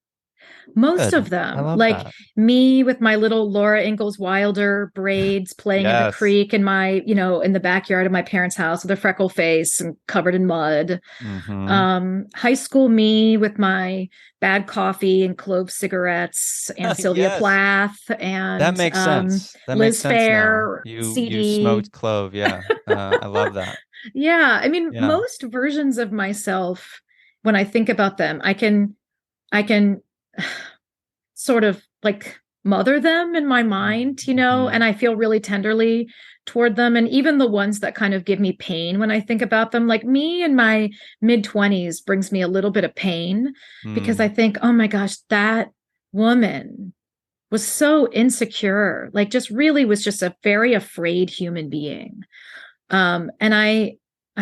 Most Good. of I them, love like that. me with my little Laura Ingalls Wilder braids playing in the Yes. creek in my, in the backyard of my parents' house with a freckle face and covered in mud. Hmm. High school me with my bad coffee and clove cigarettes and Sylvia Yes. Plath That and makes sense. That makes Liz sense now. Fair You CD. smoked clove. Yeah. I love that. Yeah, I mean, Yeah. most versions of myself, when I think about them, I can sort of like mother them in my mind, Mm-hmm. and I feel really tenderly toward them. And even the ones that kind of give me pain when I think about them, like me in my mid 20s brings me a little bit of pain because I Mm. think, oh my gosh, that woman was so insecure, like just really was just a very afraid human being. And I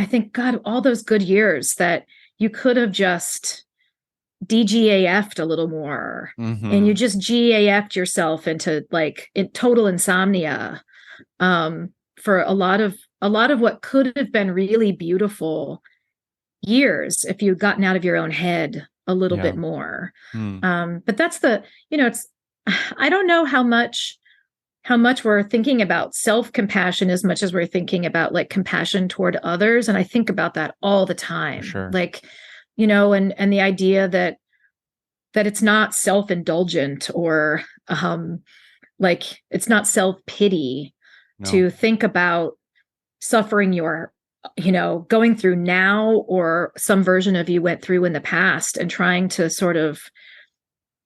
think, God, all those good years that you could have just DGAF'd a little more and you Hmm. just GAF'd yourself into like total insomnia for a lot of what could have been really beautiful years if you'd gotten out of your own head a little Yeah. bit more. Mm. But that's it's I don't know how much we're thinking about self-compassion as much as we're thinking about like compassion toward others. And I think about that all the For time. sure. Like, and the idea that it's not self-indulgent or like it's not self-pity No. to think about suffering you're going through now or some version of you went through in the past and trying to sort of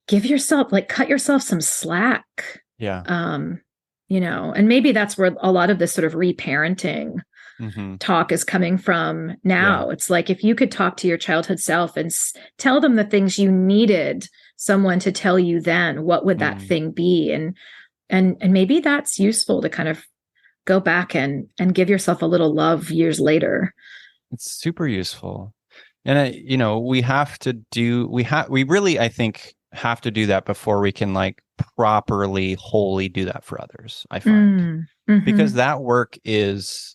give yourself like cut yourself some slack. Yeah. um and maybe that's where a lot of this sort of reparenting Hmm. talk is coming from Yeah. now. It's like if you could talk to your childhood self and tell them the things you needed someone to tell you then, what would that Mm. thing be? And maybe that's useful to kind of go back and give yourself a little love years later. It's super useful. And we really, I think, have to do that before we can like properly, wholly do that for others, I find. Because Mm-hmm. that work is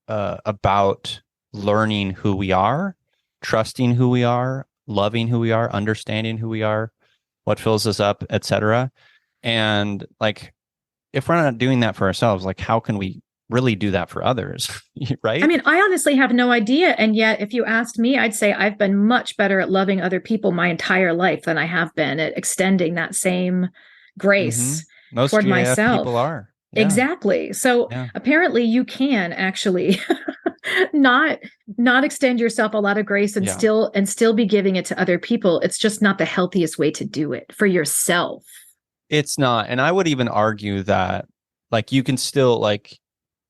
about learning who we are, trusting who we are, loving who we are, understanding who we are, what fills us up, etc. And like, if we're not doing that for ourselves, like, how can we really do that for others? I Right? mean, I honestly have no idea. And yet, if you asked me, I'd say I've been much better at loving other people my entire life than I have been at extending that same Hmm. grace Most toward GAF people myself. are. Yeah. Exactly. So Yeah. apparently you can actually not not extend yourself a lot of grace and Yeah. still be giving it to other people. It's just not the healthiest way to do it for yourself. It's not. And I would even argue that like you can still like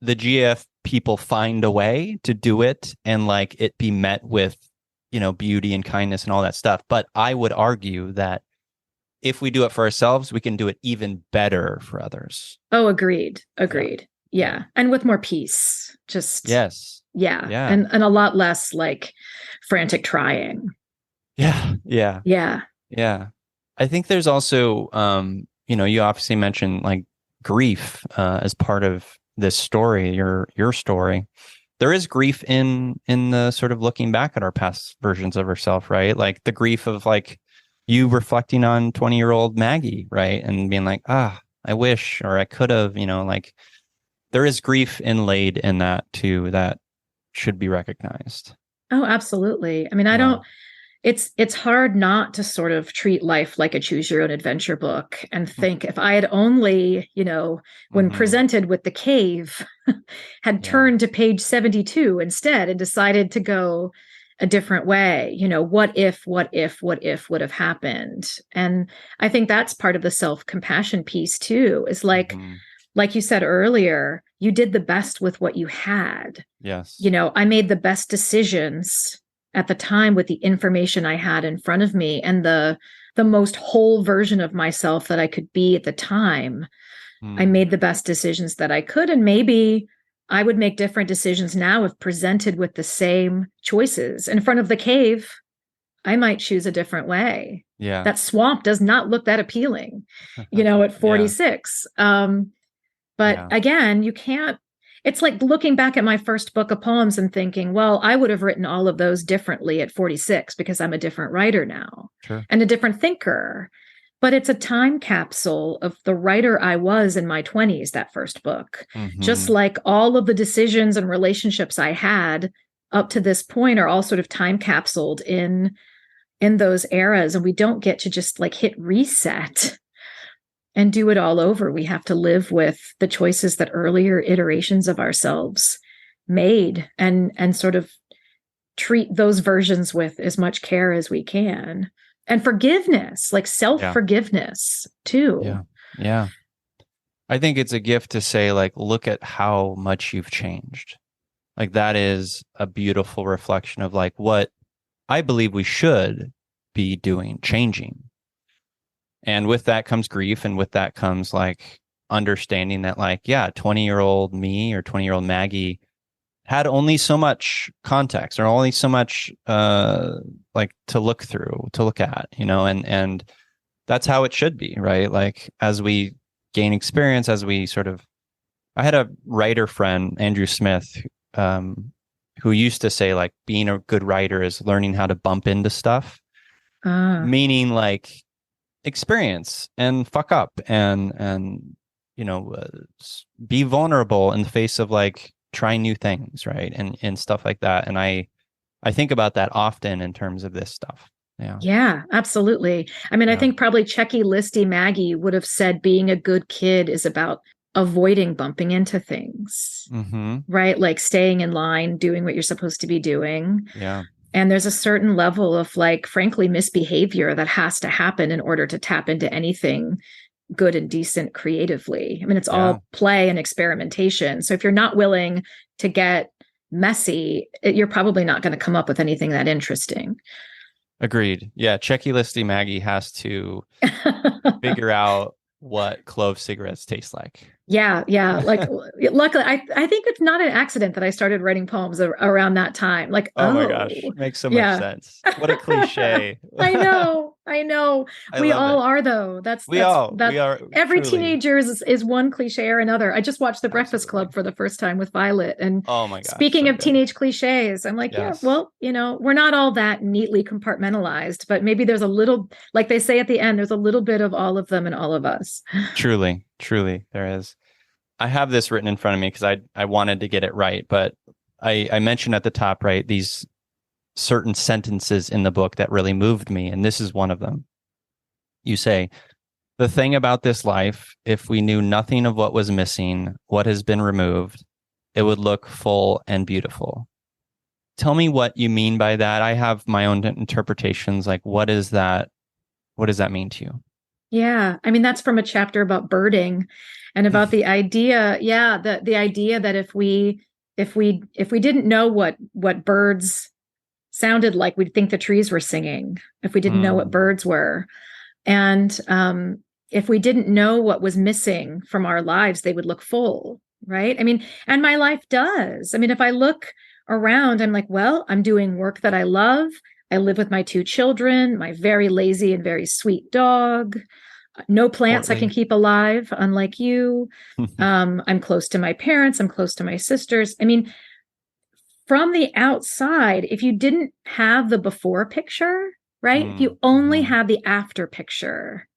the GF people find a way to do it and like it be met with, beauty and kindness and all that stuff. But I would argue that if we do it for ourselves, we can do it even better for others. Oh, agreed. Yeah. Agreed. Yeah. Yeah. And with more peace. Just Yes. yeah. Yeah. And a lot less like frantic trying. Yeah. Yeah. Yeah. Yeah. I think there's also, you obviously mentioned like grief as part of this story, your story. There is grief in the sort of looking back at our past versions of ourselves, right? Like the grief of like you reflecting on 20-year-old Maggie, right? And being like, I wish, or I could have, like there is grief inlaid in that too that should be recognized. Oh, absolutely. I mean, I Yeah. don't it's hard not to sort of treat life like a choose your own adventure book and think if I had only, when Mm-hmm. presented with the cave, had Yeah. turned to page 72 instead and decided to go a different way, what if would have happened. And I think that's part of the self-compassion piece too, is Mm-hmm. like you said earlier, you did the best with what you had. Yes. I made the best decisions at the time with the information I had in front of me and the most whole version of myself that I could be at the time. I Mm. made the best decisions that I could. And maybe I would make different decisions now if presented with the same choices in front of the cave. I might choose a different way. Yeah. That swamp does not look that appealing, at Yeah. 46. But Yeah. again, you can't, it's like looking back at my first book of poems and thinking, well, I would have written all of those differently at 46 because I'm a different writer now Sure. and a different thinker. But it's a time capsule of the writer I was in my 20s, that first book. Just like all of the decisions and relationships I had up to this point are all sort of time capsuled in those eras. And we don't get to just like hit reset and do it all over. We have to live with the choices that earlier iterations of ourselves made and sort of treat those versions with as much care as we can. And forgiveness, like self-forgiveness too. Yeah. Yeah. I think it's a gift to say, like, look at how much you've changed. Like, that is a beautiful reflection of like what I believe we should be doing, changing. And with that comes grief. And with that comes like understanding that, like, yeah, 20-year-old me or 20-year-old Maggie had only so much context or only so much like to look through, to look at, you know, and that's how it should be, right? Like, as we gain experience, as we sort of, I had a writer friend, Andrew Smith, who used to say, like, being a good writer is learning how to bump into stuff, meaning like experience and fuck up and you know, be vulnerable in the face of like trying new things, right? And stuff like that. And I think about that often in terms of this stuff. Yeah, absolutely. I mean, I think probably Checky Listy Maggie would have said being a good kid is about avoiding bumping into things, right? Like staying in line, doing what you're supposed to be doing. Yeah. And there's a certain level of, like, frankly, misbehavior that has to happen in order to tap into anything good and decent creatively. I mean, it's all play and experimentation. So if you're not willing to get messy, you're probably not going to come up with anything that interesting. Agreed. Yeah. Checky Listy Maggie has to figure out what clove cigarettes taste like. Yeah. Like, luckily, I think it's not an accident that I started writing poems around that time. Like, oh my gosh, makes so much sense. What a cliche. I know. We all are, though. We are. Every truly. Teenager is one cliche or another. I just watched The Breakfast Club for the first time with Violet. And oh my gosh, speaking of teenage cliches, I'm like, yeah, well, you know, we're not all that neatly compartmentalized, but maybe there's a little, like they say at the end, there's a little bit of all of them in all of us. Truly, there is. I have this written in front of me because I wanted to get it right, but I mentioned at the top, right, these certain sentences in the book that really moved me, and this is one of them. You say, "The thing about this life, if we knew nothing of what was missing, what has been removed, it would look full and beautiful." Tell me what you mean by that. I have my own interpretations. Like, what is that? What does that mean to you? Yeah, I mean, that's from a chapter about birding and about the idea. Yeah, the idea that if we didn't know what birds sounded like, we'd think the trees were singing. If we didn't know what birds were, and if we didn't know what was missing from our lives, they would look full, right? I mean, and my life does. I mean, if I look around, I'm like, well, I'm doing work that I love. I live with my 2 children, my very lazy and very sweet dog, no plants I can keep alive, unlike you. I'm close to my parents. I'm close to my sisters. I mean, from the outside, if you didn't have the before picture, right? If you only had the after picture,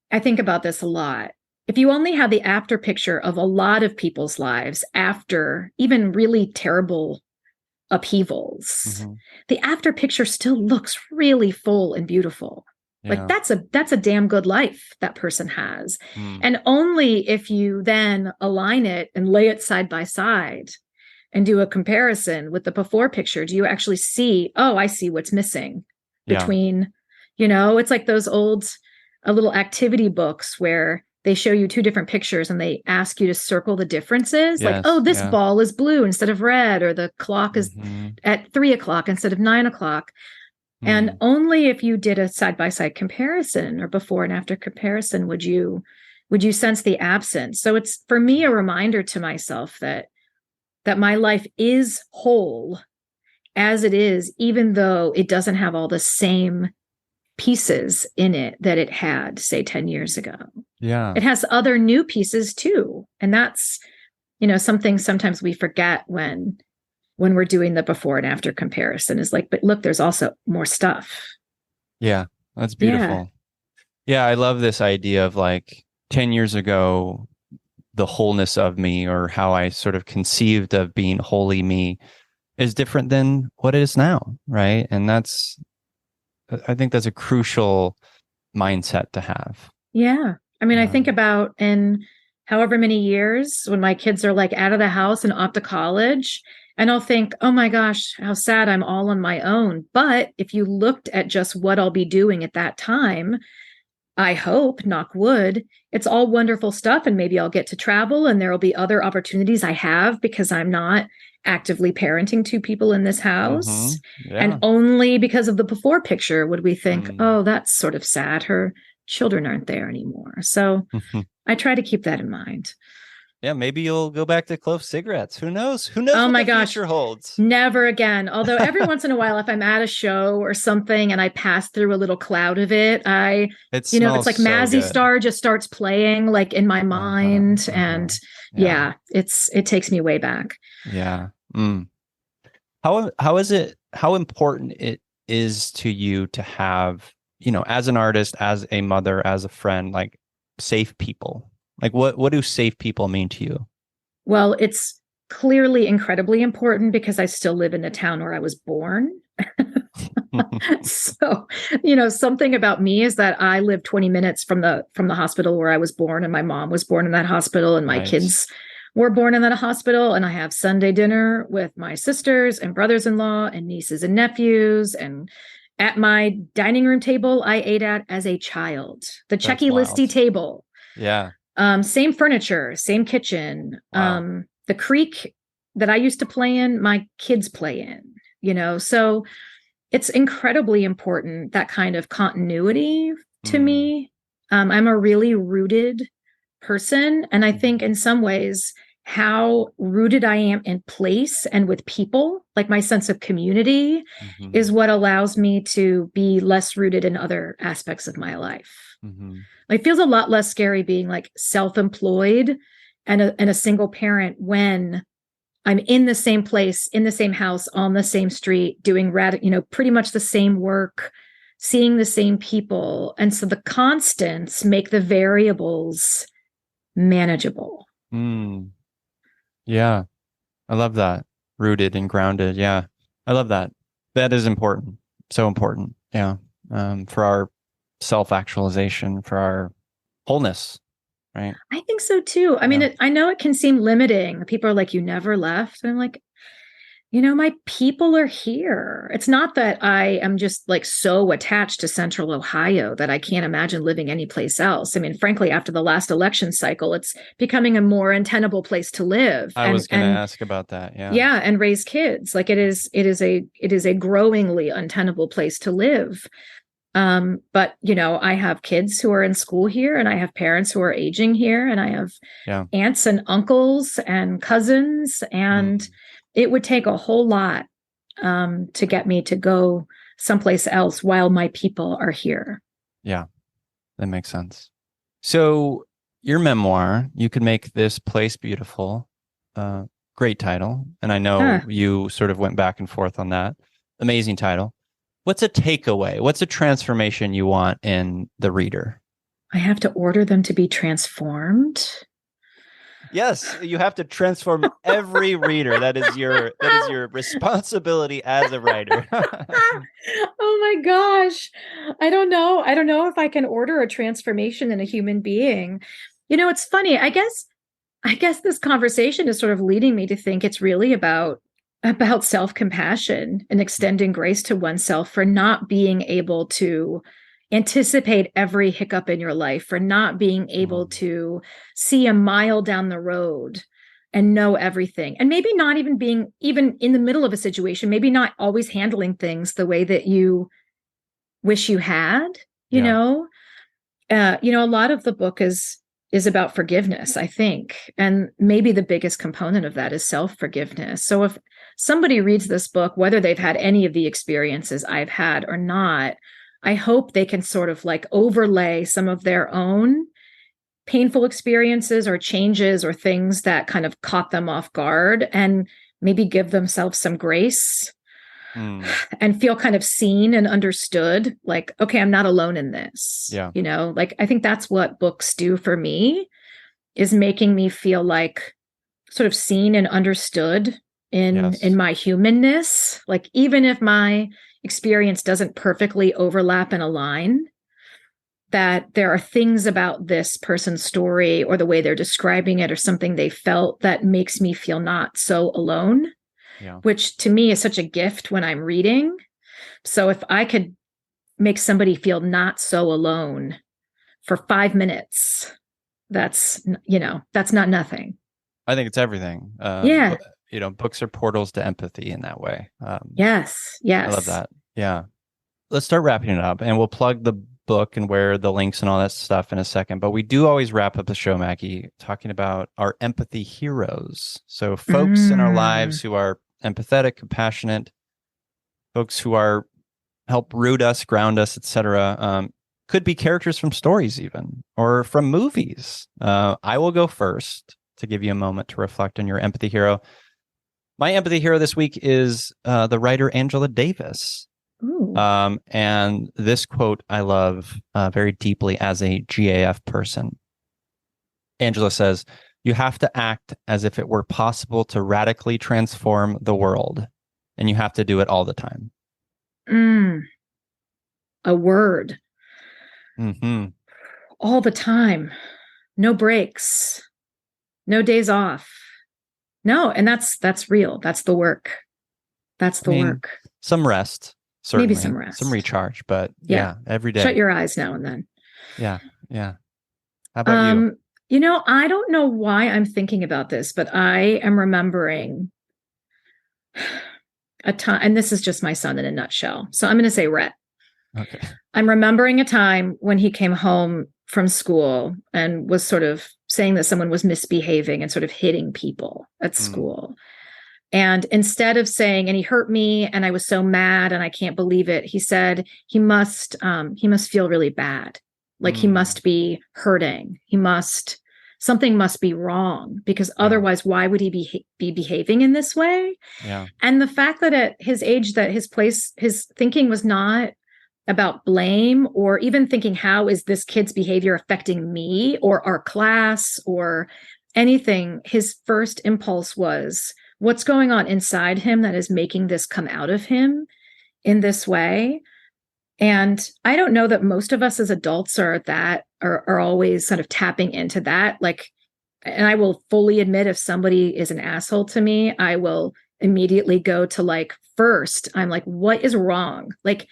I think about this a lot. If you only had the after picture of a lot of people's lives after even really terrible upheavals, the after picture still looks really full and beautiful. Like that's a damn good life that person has. And only if you then align it and lay it side by side and do a comparison with the before picture, do you actually see, oh, I see what's missing between, you know, it's like those old little activity books where they show you 2 different pictures and they ask you to circle the differences. Like, oh, this ball is blue instead of red, or the clock is at 3:00 instead of 9:00. And only if you did a side-by-side comparison or before and after comparison would you sense the absence. So it's, for me, a reminder to myself that my life is whole as it is, even though it doesn't have all the same pieces in it that it had, say, 10 years ago. Yeah. It has other new pieces too. And that's some things sometimes we forget when we're doing the before and after comparison is like, but look, there's also more stuff. Yeah, that's beautiful. Yeah, I love this idea of like 10 years ago, the wholeness of me, or how I sort of conceived of being wholly me, is different than what it is now, right? And I think that's a crucial mindset to have. Yeah. I mean, I think about in however many years when my kids are like out of the house and off to college, and I'll think, oh my gosh, how sad I'm all on my own. But if you looked at just what I'll be doing at that time, I hope, knock wood, it's all wonderful stuff. And maybe I'll get to travel and there will be other opportunities I have because I'm not actively parenting two people in this house. Yeah. And only because of the before picture would we think, oh, that's sort of sad. Her children aren't there anymore. So I try to keep that in mind. Yeah, maybe you'll go back to clove cigarettes. Who knows? Who Oh what my the gosh. future holds? Never again. Although every once in a while, if I'm at a show or something and I pass through a little cloud of it, it's like so Mazzy good. Star just starts playing like in my mind. And it takes me way back. Yeah. How important it is to you to have, as an artist, as a mother, as a friend, like safe people? Like what do safe people mean to you? Well, it's clearly incredibly important because I still live in the town where I was born. So, something about me is that I live 20 minutes from the hospital where I was born, and my mom was born in that hospital, and my kids were born in that hospital. And I have Sunday dinner with my sisters and brothers-in-law and nieces and nephews. And at my dining room table, I ate at as a child, the Checky Listy table. Yeah. Same furniture, same kitchen. Wow. The creek that I used to play in, my kids play in, so it's incredibly important, that kind of continuity to me. I'm a really rooted person. And I think in some ways, how rooted I am in place and with people, like my sense of community, is what allows me to be less rooted in other aspects of my life. It feels a lot less scary being like self-employed and a single parent when I'm in the same place, in the same house, on the same street, doing pretty much the same work, seeing the same people. And so the constants make the variables manageable. Yeah. I love that. Rooted and grounded. Yeah. I love that. That is important. So important. Yeah. For our self-actualization, for our wholeness, right? I think so too. I mean, I know it can seem limiting. People are like, you never left. And I'm like, my people are here. It's not that I am just like so attached to Central Ohio that I can't imagine living anyplace else. I mean, frankly, after the last election cycle, it's becoming a more untenable place to live. I was going to ask about that. Yeah. Yeah. And raise kids. Like it is a growingly untenable place to live. But I have kids who are in school here, and I have parents who are aging here, and I have aunts and uncles and cousins, and it would take a whole lot to get me to go someplace else while my people are here. Yeah, that makes sense. So your memoir, You Could Make This Place Beautiful, great title. And I know you sort of went back and forth on that. Amazing title. What's a takeaway? What's a transformation you want in the reader? I have to order them to be transformed. Yes, you have to transform every reader. That is your responsibility as a writer. Oh my gosh. I don't know if I can order a transformation in a human being. It's funny. I guess this conversation is sort of leading me to think it's really about self-compassion and extending grace to oneself for not being able to anticipate every hiccup in your life, for not being able to see a mile down the road and know everything. And maybe not even being even in the middle of a situation, maybe not always handling things the way that you wish you had, you know? A lot of the book is about forgiveness, I think. And maybe the biggest component of that is self-forgiveness. So if somebody reads this book, whether they've had any of the experiences I've had or not, I hope they can sort of like overlay some of their own painful experiences or changes or things that kind of caught them off guard, and maybe give themselves some grace and feel kind of seen and understood. Like, okay, I'm not alone in this. Yeah. You know, like I think that's what books do for me, is making me feel like sort of seen and understood in my humanness. Like, even if my experience doesn't perfectly overlap and align, that there are things about this person's story or the way they're describing it or something they felt that makes me feel not so alone, which to me is such a gift when I'm reading. So if I could make somebody feel not so alone for 5 minutes, that's not nothing. I think it's everything. Yeah. Books are portals to empathy in that way. Yes. I love that. Yeah. Let's start wrapping it up, and we'll plug the book and where the links and all that stuff in a second. But we do always wrap up the show, Maggie, talking about our empathy heroes. So folks in our lives who are empathetic, compassionate, folks who are help root us, ground us, etc. Could be characters from stories even, or from movies. I will go first to give you a moment to reflect on your empathy hero. My empathy hero this week is the writer Angela Davis. And this quote I love very deeply as a GAF person. Angela says, "You have to act as if it were possible to radically transform the world, and you have to do it all the time." A word. All the time. No breaks. No days off. No, and that's real. That's the work. That's the work. Some rest. Certainly. Maybe some rest. Some recharge, but yeah, every day. Shut your eyes now and then. Yeah. How about you? I don't know why I'm thinking about this, but I am remembering a time, and this is just my son in a nutshell. So I'm going to say Rhett. Okay. I'm remembering a time when he came home from school and was sort of saying that someone was misbehaving and sort of hitting people at school. And instead of saying, "and he hurt me and I was so mad and I can't believe it," he said he must feel really bad. Like he must be hurting. Something must be wrong, because otherwise why would he be behaving in this way? Yeah. And the fact that at his age, that his thinking was not about blame or even thinking, how is this kid's behavior affecting me or our class or anything? His first impulse was, what's going on inside him that is making this come out of him in this way? And I don't know that most of us as adults are always sort of tapping into that. Like, and I will fully admit, if somebody is an asshole to me, I will immediately go to, like, first, I'm like, what is wrong? Like,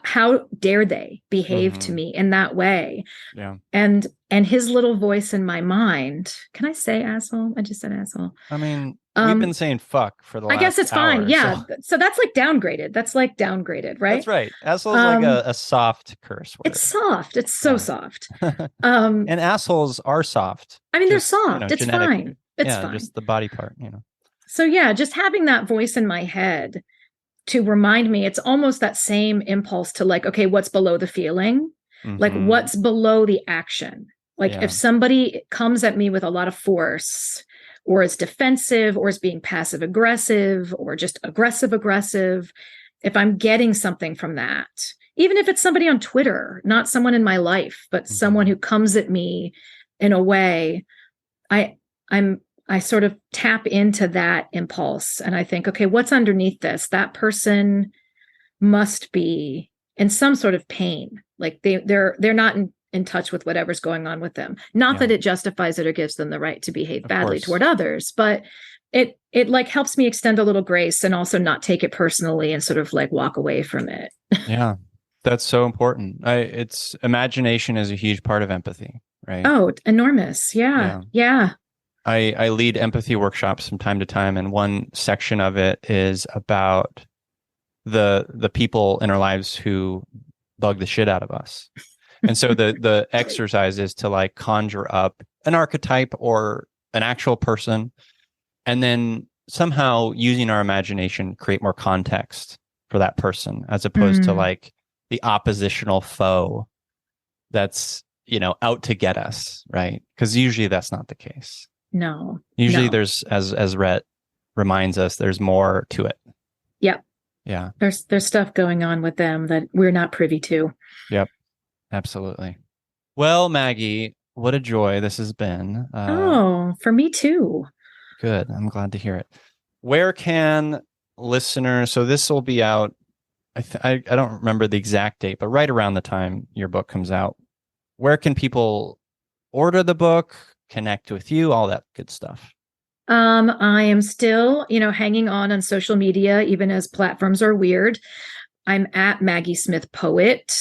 how dare they behave to me in that way? Yeah. And his little voice in my mind, can I say asshole? I just said asshole. I mean, we've been saying fuck for the last I guess it's hour, fine. Yeah. So that's like downgraded. That's like downgraded, right? That's right. Asshole is like a soft curse word. It's soft. It's so soft. And assholes are soft. I mean, they're soft. It's genetic. fine. It's fine. Just the body part, So yeah, just having that voice in my head to remind me, it's almost that same impulse to, like, okay, what's below the feeling? Like, what's below the action? Like, if somebody comes at me with a lot of force, or is defensive, or is being passive aggressive, or just aggressive, if I'm getting something from that, even if it's somebody on Twitter, not someone in my life, but someone who comes at me in a way, I sort of tap into that impulse, and I think, okay, what's underneath this? That person must be in some sort of pain. Like they're not in touch with whatever's going on with them. Not that it justifies it or gives them the right to behave badly toward others, but it like helps me extend a little grace and also not take it personally and sort of like walk away from it. Yeah, that's so important. It's imagination is a huge part of empathy, right? Oh, enormous. Yeah. I lead empathy workshops from time to time, and one section of it is about the people in our lives who bug the shit out of us. And so the exercise is to, like, conjure up an archetype or an actual person, and then somehow using our imagination create more context for that person, as opposed to, like, the oppositional foe that's out to get us, right? Because usually that's not the case. No. Usually no. there's, as Rhett reminds us, there's more to it. Yep. Yeah. There's stuff going on with them that we're not privy to. Yep. Absolutely. Well, Maggie, what a joy this has been. Oh, for me too. Good. I'm glad to hear it. Where can listeners, so this will be out, I don't remember the exact date, but right around the time your book comes out, where can people order the book, connect with you, all that good stuff? I am still, hanging on social media, even as platforms are weird. I'm at Maggie Smith Poet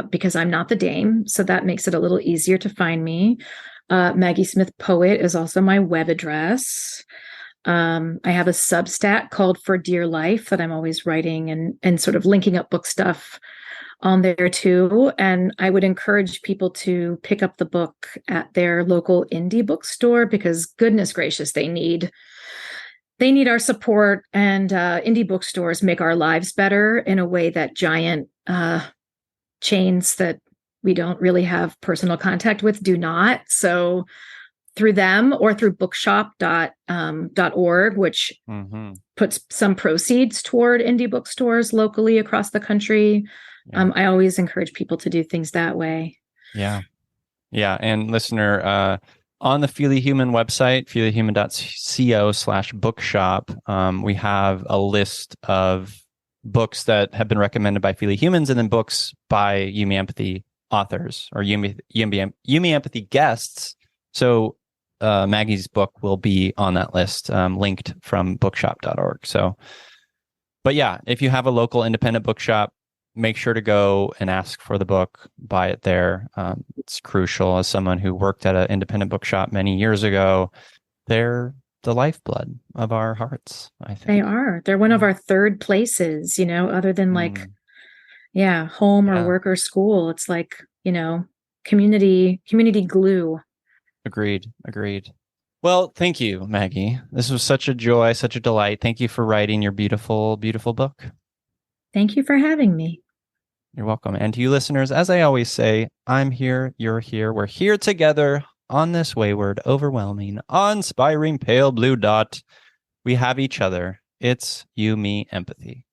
because I'm not the Dame, so that makes it a little easier to find me. Maggie Smith Poet is also my web address. I have a Substack called For Dear Life that I'm always writing and sort of linking up book stuff on there too. And I would encourage people to pick up the book at their local indie bookstore because goodness gracious, they need our support, and indie bookstores make our lives better in a way that giant chains that we don't really have personal contact with do not. So through them or through bookshop.org, which puts some proceeds toward indie bookstores locally across the country. Yeah. I always encourage people to do things that way. Yeah. Yeah. And listener, on the Feely Human website, feelyhuman.co/bookshop, we have a list of books that have been recommended by Feely Humans and then books by You Me Empathy authors or You Me Empathy guests. So Maggie's book will be on that list, linked from bookshop.org. So, but yeah, if you have a local independent bookshop, make sure to go and ask for the book, buy it there. It's crucial. As someone who worked at an independent bookshop many years ago, they're the lifeblood of our hearts, I think. They are. They're one of our third places, other than home or work or school. It's like, community glue. Agreed. Well, thank you, Maggie. This was such a joy, such a delight. Thank you for writing your beautiful, beautiful book. Thank you for having me. You're welcome. And to you listeners, as I always say, I'm here, you're here, we're here together on this wayward, overwhelming, awe-inspiring pale blue dot. We have each other. It's You, Me, Empathy.